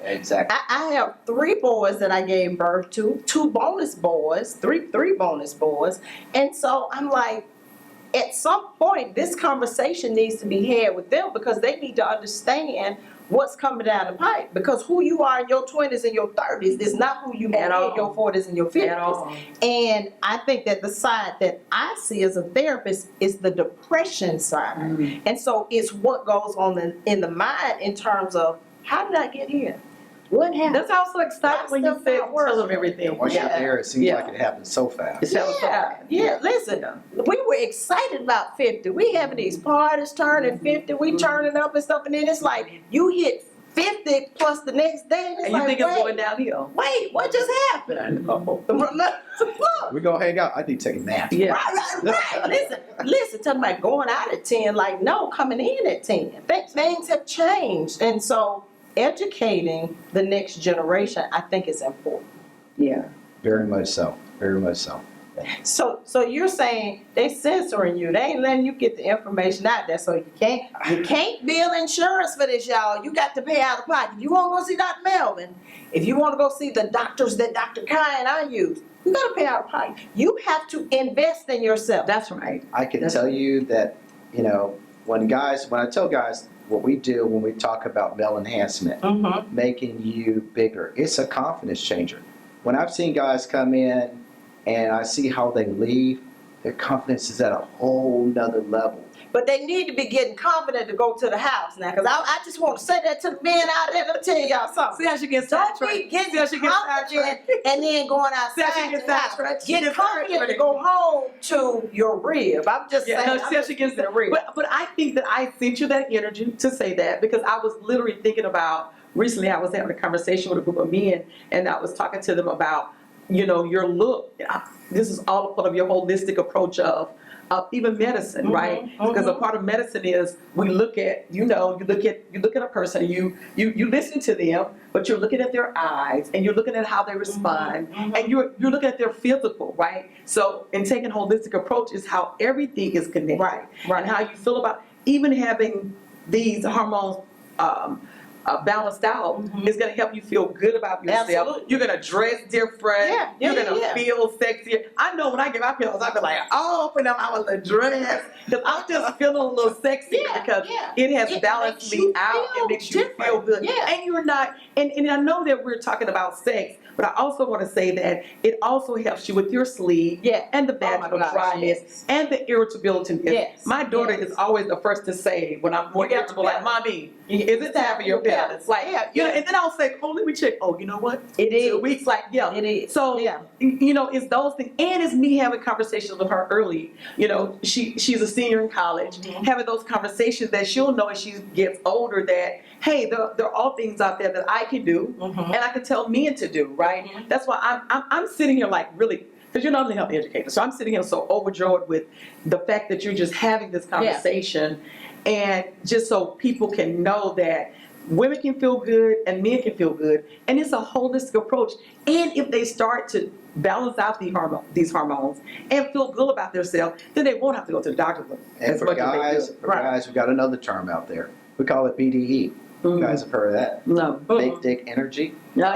Exactly. I have 3 boys that I gave birth to, 2 bonus boys, three bonus boys. And so I'm like, at some point, this conversation needs to be had with them, because they need to understand what's coming down the pipe. Because who you are in your 20s and your 30s is not who you are in your 40s and your 50s. And I think that the side that I see as a therapist is the depression side. And so it's what goes on in the mind in terms of, how did I get here? What happened? That's also exciting when you said tell them everything. Once you're there, it seems like it happens so fast. Listen, we were excited about 50. We having these parties turning 50. We turning up and stuff, and then it's like you hit 50 plus the next day, and you think it's going downhill. Wait, what just happened? We're gonna hang out. I need to take a nap. Right. Listen, talking about going out at 10, like, no, coming in at 10. Things have changed, and so educating the next generation, I think, is important. Yeah. Very much so. Very much so. So you're saying they censoring you? They ain't letting you get the information out there, so you can't bill insurance for this, y'all. You got to pay out of pocket. You want to go see Dr. Melvin? If you want to go see the doctors that Dr. Kai and I use, you got to pay out of pocket. You have to invest in yourself. That's right. I can tell you that, when I tell guys what we do when we talk about male enhancement, making you bigger, it's a confidence changer. When I've seen guys come in and I see how they leave, their confidence is at a whole nother level. But they need to be getting confident to go to the house now, because I just want to say that to the men out there. Let me tell y'all something. See how she gets sidetracked. Don't be getting confident and then going outside. Get confident to go home to your rib. I'm just saying. No, see how she gets the rib. But I think that I sent you that energy to say that, because I was literally thinking about, recently I was having a conversation with a group of men, and I was talking to them about, your look. This is all a part of your holistic approach of even medicine, right? Because a part of medicine is we look at, you look at a person, you listen to them, but you're looking at their eyes, and you're looking at how they respond, and you're looking at their physical, right? So in taking holistic approach is how everything is connected, right? And how you feel about even having these hormones balanced out is going to help you feel good about yourself. Absolutely. You're going to dress different. You're going to feel sexier. I know when I get my pills, I be like, oh, open up my little dress, because I'm just feeling a little sexy because it has balanced me out. It makes you feel good. And you're not, and I know that we're talking about sex, but I also want to say that it also helps you with your sleep and the vaginal dryness and the irritability. My daughter is always the first to say when I'm more irritable, like, Mommy, is it time for your pills? Yeah. It's like, Yeah, you know, yeah. and then I'll say, oh, let me check. Oh, you know what? It 2 is. weeks, like, yeah. It is. So, Yeah. you know, it's those things. And it's me having conversations with her early. You know, she's a senior in college, having those conversations that she'll know as she gets older that, hey, there are all things out there that I can do and I can tell men to do, right? That's why I'm sitting here like really, because you're not only health educator. So I'm sitting here so overjoyed with the fact that you're just having this conversation and just so people can know that women can feel good and men can feel good. And it's a holistic approach. And if they start to balance out these hormones and feel good about themselves, then they won't have to go to the doctor And as for much as they guys, do. we got another term out there. We call it BDE. You guys have heard of that? No. Big dick energy. Yeah.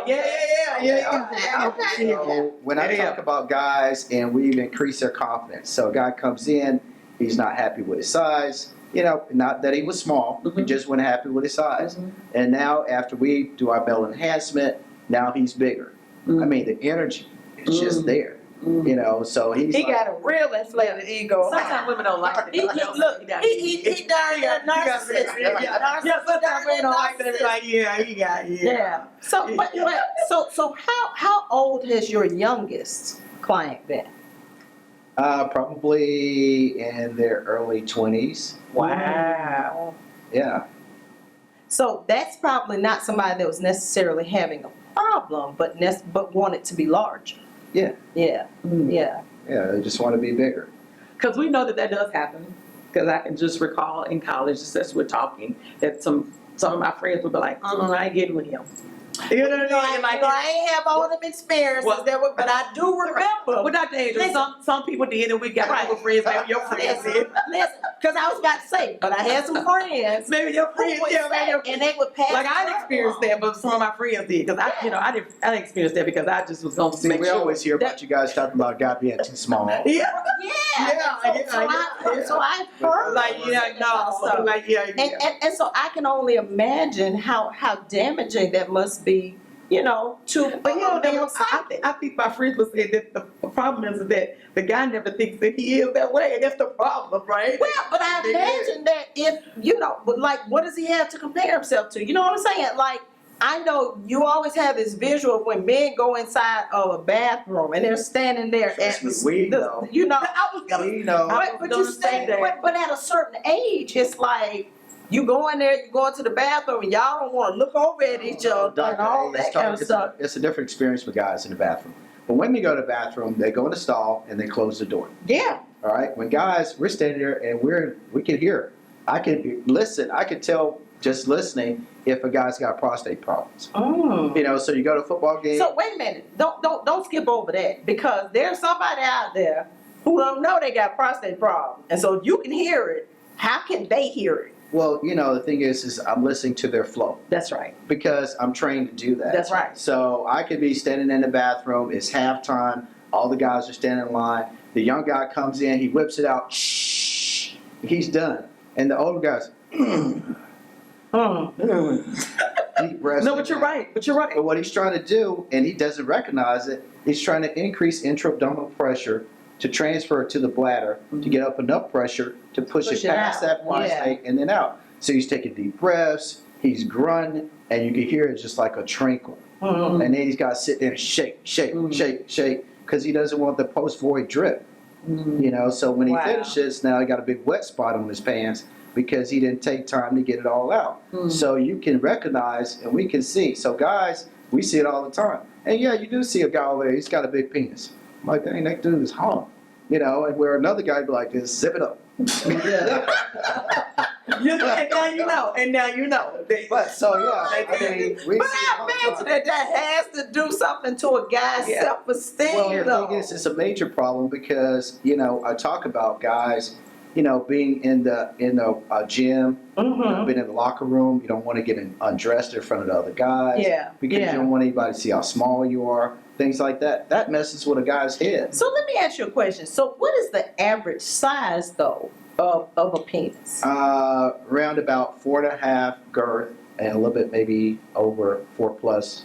So when I talk about guys and we've increased their confidence, so a guy comes in, he's not happy with his size, you know, not that he was small, he just wasn't happy with his size. And now after we do our male enhancement, now he's bigger. I mean, the energy is just there, you know, so He like, got a real inflated ego. Sometimes women don't like it. He darn narcissistic. Yeah, sometimes women don't like that. They're like, yeah. So how old has your youngest client been? probably in their early 20s. Wow. Yeah. So that's probably not somebody that was necessarily having a problem, but wanted to be larger. Yeah. Yeah. Yeah. Yeah, they just want to be bigger. Because we know that does happen. Because I can just recall in college, just as we're talking, that some of my friends would be like, I ain't getting with him. You know what I mean? I ain't have all them experiences but I do remember. Well, Dr. Adrienne, some people did, and we got a couple friends, maybe your friends did. Listen, because I was about to say, but I had some friends. Maybe your friends, And they would pass. like I didn't experience that, but some of my friends did. Because I didn't experience that because I just was going to See, make we sure. always hear about you guys talking about God being too small. Yeah. So I've heard. And so I can only imagine how damaging that must be, to But I think my friends would say that the problem is that the guy never thinks that he is that way, and that's the problem, right? Well, but I imagine that if, but like, what does he have to compare himself to? You know what I'm saying? Like, I know you always have this visual of when men go inside of a bathroom and they're standing there Trust me, we know. I was gonna, We know. but you say that. But at a certain age, it's like you go in there, you go into the bathroom, and y'all don't want to look over at each other and all that kind of stuff. It's a different experience for guys in the bathroom. When women go to the bathroom, they go in the stall and they close the door. Yeah. All right. When guys, we're standing there and we can hear. I can listen. I can tell just listening if a guy's got prostate problems. So you go to a football game. So wait a minute. Don't skip over that, because there's somebody out there who don't know they got prostate problems, and so you can hear it. How can they hear it? Well, the thing is I'm listening to their flow. That's right. Because I'm trained to do that. That's right. So I could be standing in the bathroom, it's halftime, all the guys are standing in line, the young guy comes in, he whips it out, shh, he's done. And the older guys, deep breaths. No, but you're right. But what he's trying to do, and he doesn't recognize it, he's trying to increase intra-abdominal pressure to transfer it to the bladder, to get up enough pressure to push it past that prostate and then out. So he's taking deep breaths, he's grunting, and you can hear it just like a trinkle. And then he's got to sit there and shake, because he doesn't want the post-void drip. So when he finishes, now he got a big wet spot on his pants because he didn't take time to get it all out. So you can recognize, and we can see. So guys, we see it all the time. And yeah, you do see a guy over there, he's got a big penis. I'm like, dang, that dude is hot. And where another guy be like this, zip it up. And now you know. But so yeah, we But see I imagine that has to do something to a guy's self-esteem. Well, the thing is, it's a major problem because I talk about guys, being in the gym, being in the locker room. You don't want to get undressed in front of the other guys, because you don't want anybody to see how small you are. Things like that. That messes with a guy's head. So let me ask you a question. So what is the average size, though, of a penis? Around about 4.5 girth and a little bit maybe over 4+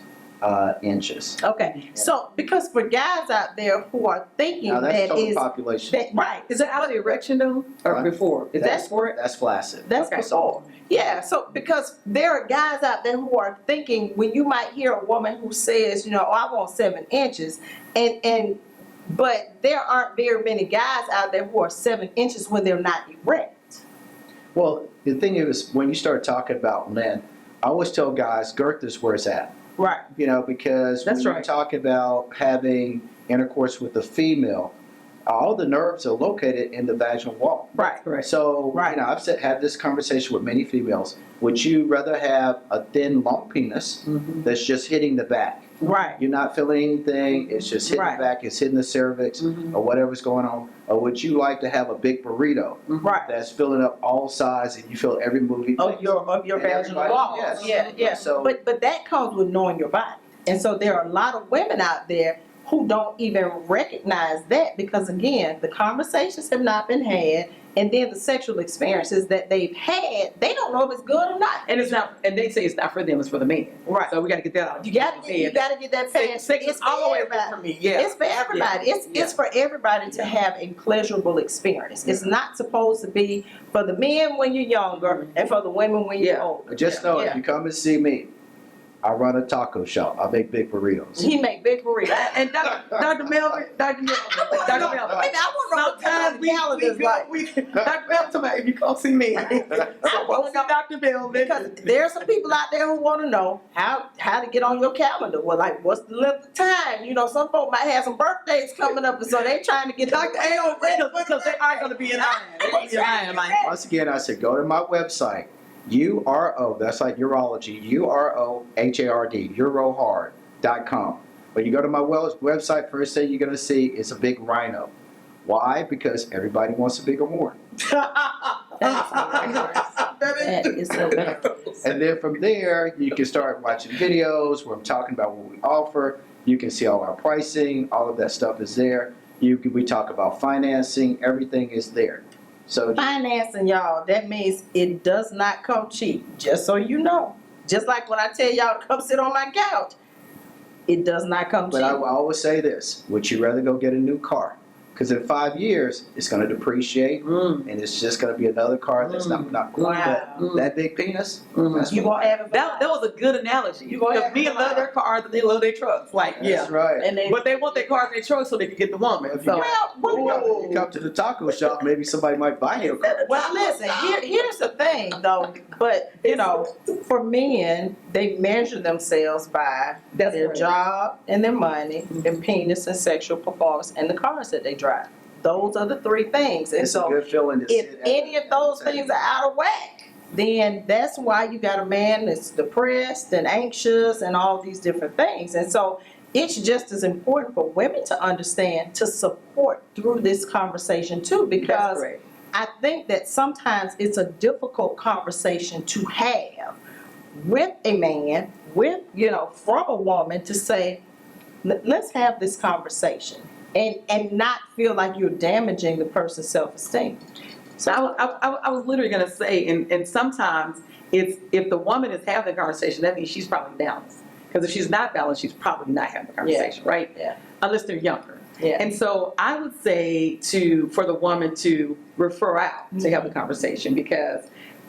inches. Okay, so because for guys out there who are thinking Now, that's that total is, population. that, right, Is it out of the erection though, or Huh? before? Is that for it? That's flaccid. that's Okay. before. Yeah, so because there are guys out there who are thinking, when you might hear a woman who says, oh, I want 7 inches, but there aren't very many guys out there who are 7 inches when they're not erect. Well, the thing is, when you start talking about length, I always tell guys, girth is where it's at. Right. Because That's when you right. talk about having intercourse with a female, all the nerves are located in the vaginal wall. Right. Correct. So, Right. I've had this conversation with many females. Would you rather have a thin, long penis that's just hitting the back? Right. You're not feeling anything, it's just hitting Right. the back, it's hitting the cervix, or whatever's going on? Or would you like to have a big burrito Right. that's filling up all sides and you feel every movie? Of your And vaginal everybody- walls. yes. Yeah. So- But that comes with knowing your body. And so there are a lot of women out there who don't even recognize that, because again, the conversations have not been had, and then the sexual experiences that they've had, they don't know if it's good or not. And it's not, and they say it's not for them, it's for the man. Right. So we gotta get that out. You gotta get that past. Sex is It's for always everybody. for me, yeah. It's for everybody. It's for everybody to have a pleasurable experience. It's not supposed to be for the men when you're younger and for the women when you're Yeah. older. Just know, Yeah. if you come and see me, I run a taco shop. I make big burritos. He make big burritos. And Dr. Melvin, Wait, I want to sometimes we Dr. Melvin, if you come see me, so go see Dr. Melvin. because there are some people out there who want to know how to get on your calendar. Well, like, what's the length of time? Some folk might have some birthdays coming up, and so they trying to get Dr. A.O. because they are gonna be in line. They're gonna be in line, like. Once again, I said, go to my website, URO, that's like urology, UROHARD, urohard.com. When you go to my website, first thing you're going to see is a big rhino. Why? Because everybody wants a bigger horn. That is hilarious. And then from there, you can start watching videos where I'm talking about what we offer. You can see all our pricing, all of that stuff is there. We talk about financing, everything is there. So Financing, y'all, that means it does not come cheap, just so you know. Just like when I tell y'all to come sit on my couch, it does not come But cheap. I will always say this, would you rather go get a new car? Because in 5 years, it's going to depreciate, and it's just going to be another car that's not good. Wow. But that big penis, that's You what- gonna have it. That was a good analogy. You gonna Because have men to love their cars and they love their trucks. Like, That's right. And they, But they want their cars and their trucks so they can get the woman. If you So, you come to the taco shop, maybe somebody might buy you a car. well, listen, here's the thing though, but for men, they measure themselves by That's their right. job and their money, and penis and sexual performance, and the cars that they drive. Those are the 3 things. And It's a so good feeling to if sit at any of those things are out of whack, then that's why you got a man that's depressed and anxious and all these different things. And so it's just as important for women to understand, to support through this conversation too, that's because great. I think that sometimes it's a difficult conversation to have with a man, from a woman, to say, let's have this conversation, and not feel like you're damaging the person's self-esteem. So I was literally gonna say, and sometimes it's, if the woman is having the conversation, that means she's probably balanced. Because if she's not balanced, she's probably not having the conversation, right? Yeah. Unless they're younger. Yeah. And so I would say for the woman to refer out to have the conversation, because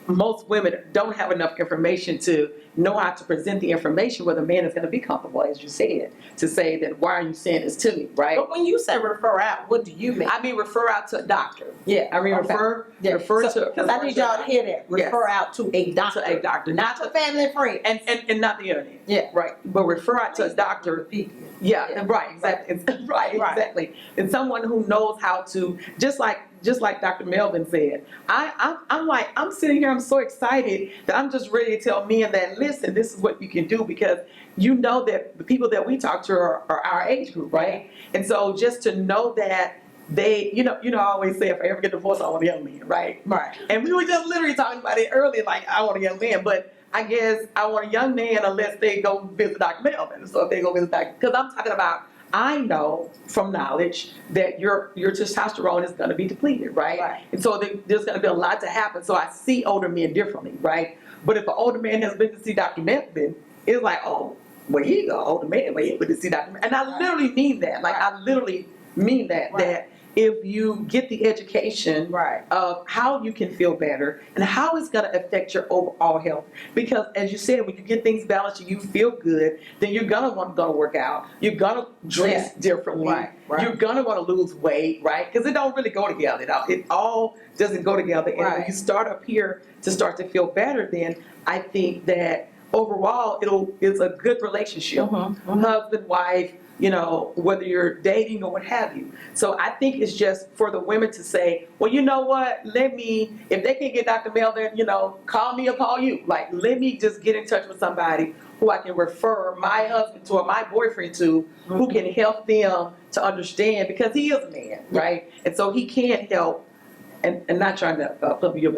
most women don't have enough information to know how to present the information where the man is going to be comfortable, as you said, to say that, why are you saying this to me, right? But when you say refer out, what do you mean? I mean, refer out to a doctor. Yeah. I mean, Okay. refer to. Because I need y'all to hear that. Yes. Refer out to a doctor. To a doctor, Not to family and friends. and not the internet. Yeah. Right. But refer out to a doctor. Yeah, Yeah. right, exactly. Right, exactly. And someone who knows how to, just like Dr. Melvin said, I'm sitting here, I'm so excited that I'm just ready to tell men that, listen, this is what you can do, because you know that the people that we talk to are our age group, right? And so just to know that they, I always say, if I ever get divorced, I want a young man, right? Right. And we were just literally talking about it earlier, like, I want a young man, but I guess I want a young man unless they go visit Dr. Melvin. So if they go visit Dr. Because I'm talking about, I know from knowledge that your testosterone is going to be depleted, right? Right. And so there's going to be a lot to happen. So I see older men differently, right? But if an older man has been to see Dr. Melvin, it's like, oh, well, here you go, older man, well, he went to see Dr. Mel. And I literally mean that. Like, I literally mean that. Right. That if you get the education Right. of how you can feel better and how it's going to affect your overall health. Because as you said, when you get things balanced and you feel good, then you're going to want to work out. You're going to dress differently. Right. You're going to want to lose weight, right? Because it don't really go together. It all doesn't go together. And when you start up here to start to feel better, then I think that overall it's a good relationship. Husband, wife, you know, whether you're dating or what have you. So I think it's just for the women to say, well, you know what, if they can't get Dr. Mel, then, you know, call me or call you. Like, let me just get in touch with somebody who I can refer my husband to or my boyfriend to, who can help them to understand, because he is a man, right? And so he can't help, and not trying to plug you,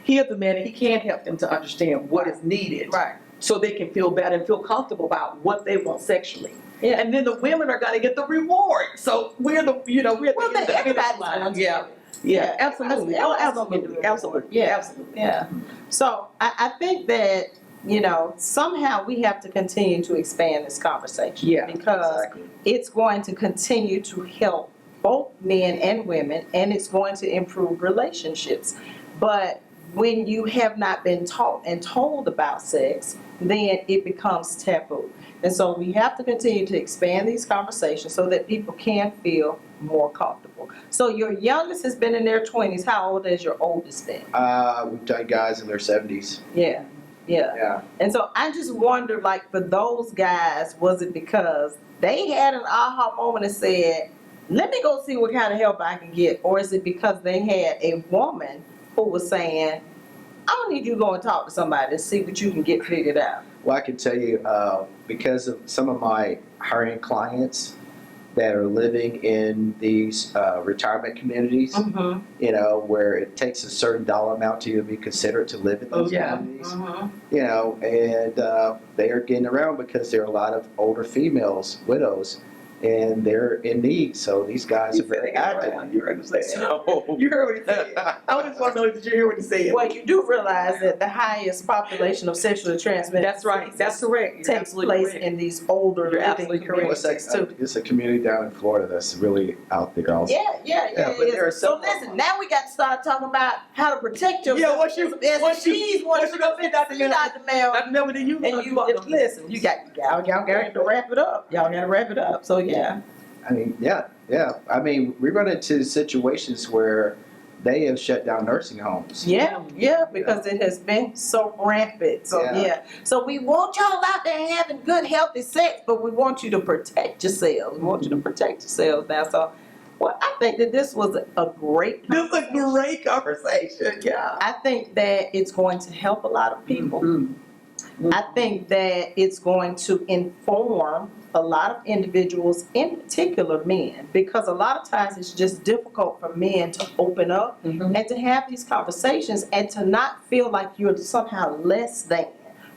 he is a man and he can't help them to understand what is needed. Right. So they can feel better and feel comfortable about what they want sexually. Yeah. And then the women are going to get the reward. So we're the everybody's going to. Yeah, absolutely. Oh, absolutely. Absolutely. Yeah. Absolutely. Yeah. So I think that, you know, somehow we have to continue to expand this conversation. Yeah, Because exactly. it's going to continue to help both men and women, and it's going to improve relationships. But when you have not been taught and told about sex, then it becomes taboo. And so we have to continue to expand these conversations so that people can feel more comfortable. So your youngest has been in their 20s. How old has your oldest been? We've done guys in their 70s. Yeah. Yeah. And so I just wonder, like, for those guys, was it because they had an aha moment and said, let me go see what kind of help I can get? Or is it because they had a woman who was saying, I don't need you to go and talk to somebody and see what you can get figured out? Well, I can tell you, because of some of my higher-end clients that are living in these retirement communities, you know, where it takes a certain dollar amount to even be considered to live in those communities, you know, and they are getting around because there are a lot of older females, widows, and they're in need. So these guys are very active. You heard what he said. You heard what he said. I just want to know, did you hear what he said? Well, you do realize that the highest population of sexually transmitted That's right. That's correct. You're takes absolutely place correct. in these older You're living absolutely correct. communities too. It's a community down in Florida that's really out there also. Yeah, but it there are is. So several- listen, now we got to start talking about how to protect yourself. Yeah, what you gonna gonna see Dr. Mel? Dr. Mel. Dr. Mel, did you? And you listen, y'all got to wrap it up. Y'all got to wrap it up. So yeah. I mean, yeah. I mean, we run into situations where they have shut down nursing homes. Yeah, because it has been so rampant. So Yeah. So we want y'all out there having good, healthy sex, but we want you to protect yourselves. We want you to protect yourselves now. So, well, I think that this was a great This is a great conversation. Yeah. I think that it's going to help a lot of people. I think that it's going to inform a lot of individuals, in particular men, because a lot of times it's just difficult for men to open up and to have these conversations and to not feel like you're somehow less than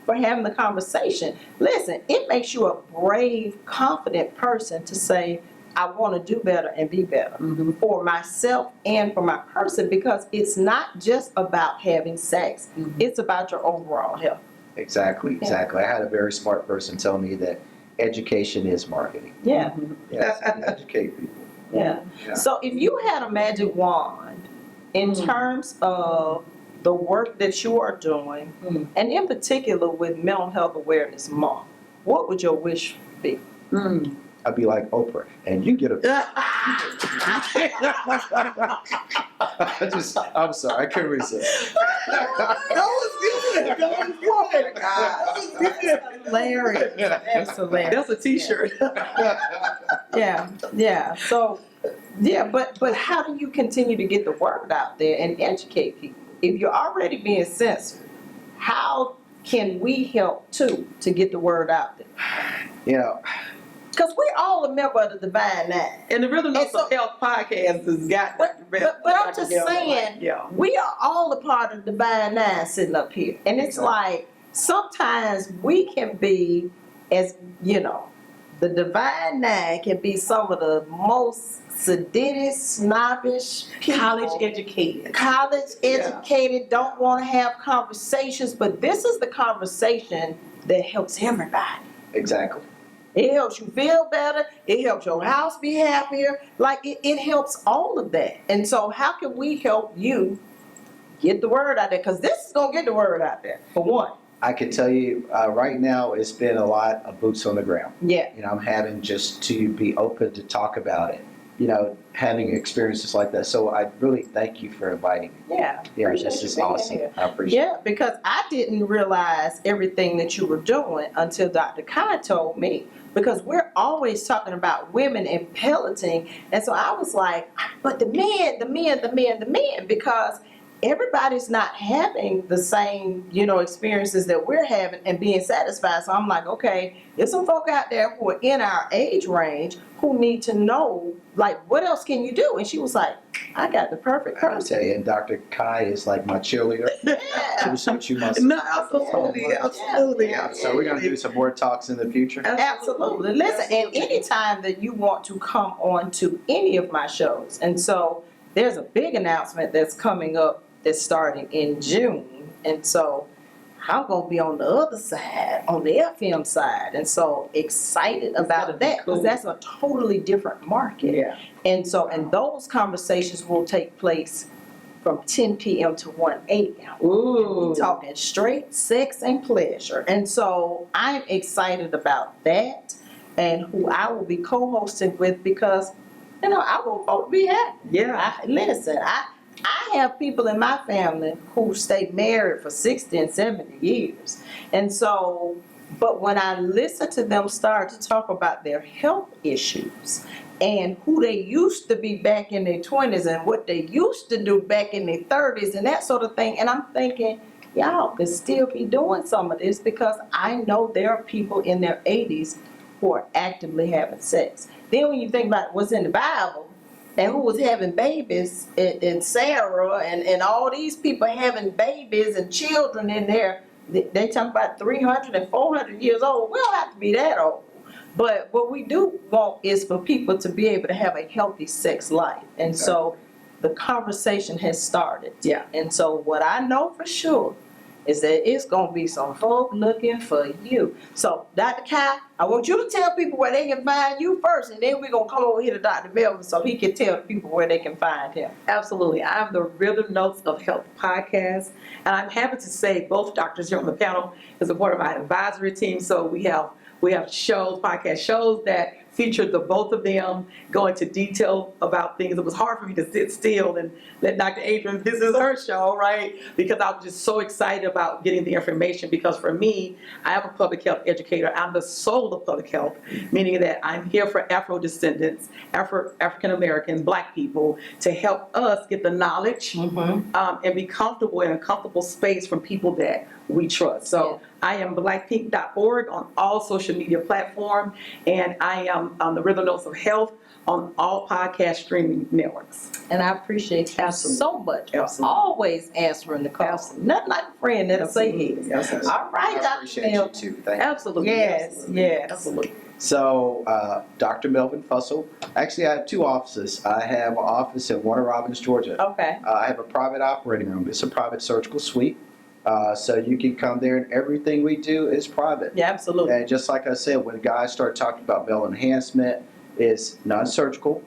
for having the conversation. Listen, it makes you a brave, confident person to say, I want to do better and be better for myself and for my person, because it's not just about having sex. It's about your overall health. Exactly. I had a very smart person tell me that education is marketing. Yeah. Yes, educate people. Yeah. Yeah. So if you had a magic wand in terms of the work that you are doing, and in particular with Mental Health Awareness Month, what would your wish be? I'd be like Oprah, and you get a. I'm sorry, I couldn't resist. Hilarious. That's hilarious. That's a t-shirt. Yeah. So, but how do you continue to get the word out there and educate people? If you're already being censored, how can we help too to get the word out there? You know, Because we're all a member of the Divine Nine. And the Rhythm And so- of Health podcast has got But I'm just saying, we are all a part of the Divine Nine sitting up here. And it's like, sometimes we can be, as you know, the Divine Nine can be some of the most sedated, snobbish people. college educated. College educated, don't want to have conversations, but this is the conversation that helps everybody. Exactly. It helps you feel better. It helps your house be happier. Like it helps all of that. And so how can we help you get the word out there? Because this is going to get the word out there, for one. I can tell you right now, it's been a lot of boots on the ground. Yeah. You know, I'm having just to be open to talk about it, you know, having experiences like that. So I really thank you for inviting me. Yeah. Yeah, appreciate this you is being awesome. here. I appreciate it. Yeah, because I didn't realize everything that you were doing until Dr. Kai told me. Because we're always talking about women and pelleting. And so I was like, but the men, because everybody's not having the same, you know, experiences that we're having and being satisfied. So I'm like, okay, there's some folk out there who are in our age range who need to know, like, what else can you do? And she was like, I got the perfect I tell person. you, and Dr. Kai is like my cheerleader. Yeah. So you must. No, absolutely, absolutely. Yeah, so we're gonna do some more talks in the future. Absolutely. Listen, and anytime that you want to come on to any of my shows, and so there's a big announcement that's coming up that's starting in June, and so I'm gonna be on the other side, on the FM side, and so excited about that because that's a totally different market. Yeah. And so, and those conversations will take place from 10 p.m. to 1 a.m. Ooh. We're talking straight sex and pleasure. And so I'm excited about that and who I will be co-hosting with because, you know, I want folk to be happy. Yeah. I have people in my family who stayed married for 60 and 70 years. And so, but when I listen to them start to talk about their health issues and who they used to be back in their 20s and what they used to do back in their 30s and that sort of thing, and I'm thinking, y'all could still be doing some of this because I know there are people in their 80s who are actively having sex. Then when you think about what's in the Bible, and who was having babies, and Sarah, and all these people having babies and children in there, they talk about 300 and 400 years old. We don't have to be that old. But what we do want is for people to be able to have a healthy sex life. And so the conversation has started. Yeah. And so what I know for sure is that it's going to be some folk looking for you. So, Dr. Kai, I want you to tell people where they can find you first, and then we're going to come over here to Dr. Melvin so he can tell the people where they can find him. Absolutely. I'm the Rhythm Notes of Health podcast, and I'm happy to say both doctors here on the panel is a part of my advisory team. So we have shows, podcast shows that feature the both of them, go into detail about things. It was hard for me to sit still and let Dr. Adrienne, this is her show, right? Because I was just so excited about getting the information because for me, I am a public health educator. I'm the soul of public health, meaning that I'm here for Afro-descendants, African-American, Black people to help us get the knowledge and be comfortable in a comfortable space from people that we trust. So I am blackpink.org on all social media platforms, and I am on the Rhythm Notes of Health on all podcast streaming networks. And I appreciate you so much for Absolutely. always answering the call. Absolutely. Nothing like a friend that'll say yes. Absolutely. All right, I Dr. appreciate you Melvin. too. Thank you. Absolutely. Yes, Absolutely. yes. Absolutely. So, Dr. Melvin Fussell. Actually, I have two offices. I have an office in Warner Robins, Georgia. Okay. I have a private operating room. It's a private surgical suite. So you can come there and everything we do is private. Yeah, absolutely. And just like I said, when guys start talking about male enhancement, it's non-surgical,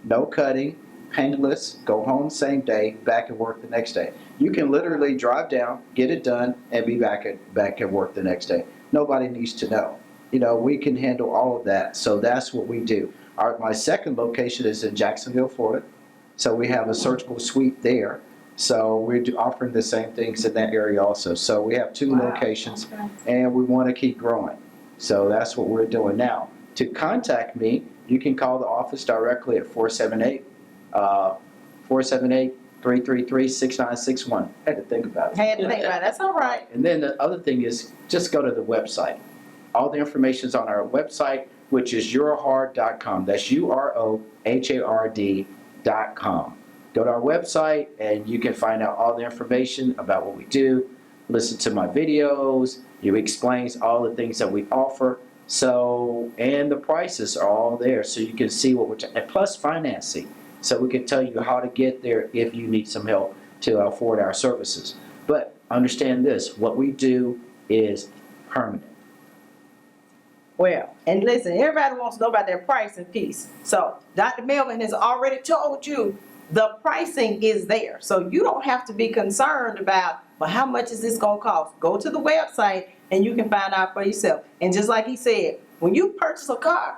no cutting, painless, go home same day, back at work the next day. You can literally drive down, get it done, and be back at work the next day. Nobody needs to know. You know, we can handle all of that. So that's what we do. My second location is in Jacksonville, Florida. So we have a surgical suite there. So we're offering the same things in that area also. So we have two locations, and we want to keep growing. So that's what we're doing now. To contact me, you can call the office directly at 478-333-6961. I had to think about it. Had to think about it. That's all right. And then the other thing is just go to the website. All the information is on our website, which is urohard.com. That's UROHARD.com. Go to our website and you can find out all the information about what we do. Listen to my videos. It explains all the things that we offer. So, and the prices are all there so you can see what we're and plus financing. So we can tell you how to get there if you need some help to afford our services. But understand this, what we do is permanent. Well, and listen, everybody wants to know about that pricing piece. So Dr. Melvin has already told you the pricing is there. So you don't have to be concerned about, well, how much is this gonna cost? Go to the website and you can find out for yourself. And just like he said, when you purchase a car,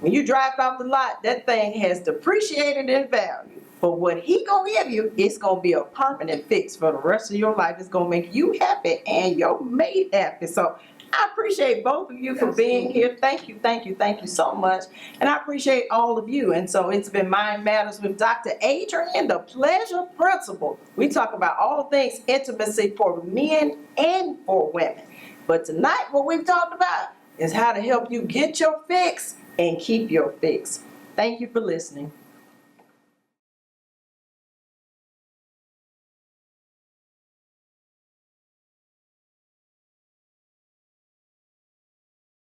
when you drive off the lot, that thing has depreciated in value. But what he gonna give you, it's gonna be a permanent fix for the rest of your life. It's gonna make you happy and your mate happy. So I appreciate both of you for being here. Thank you, thank you, thank you so much. And I appreciate all of you. And so it's been Mind Matters with Dr. Adrienne, the Pleasure Principal. We talk about all things intimacy for men and for women. But tonight, what we've talked about is how to help you get your fix and keep your fix. Thank you for listening.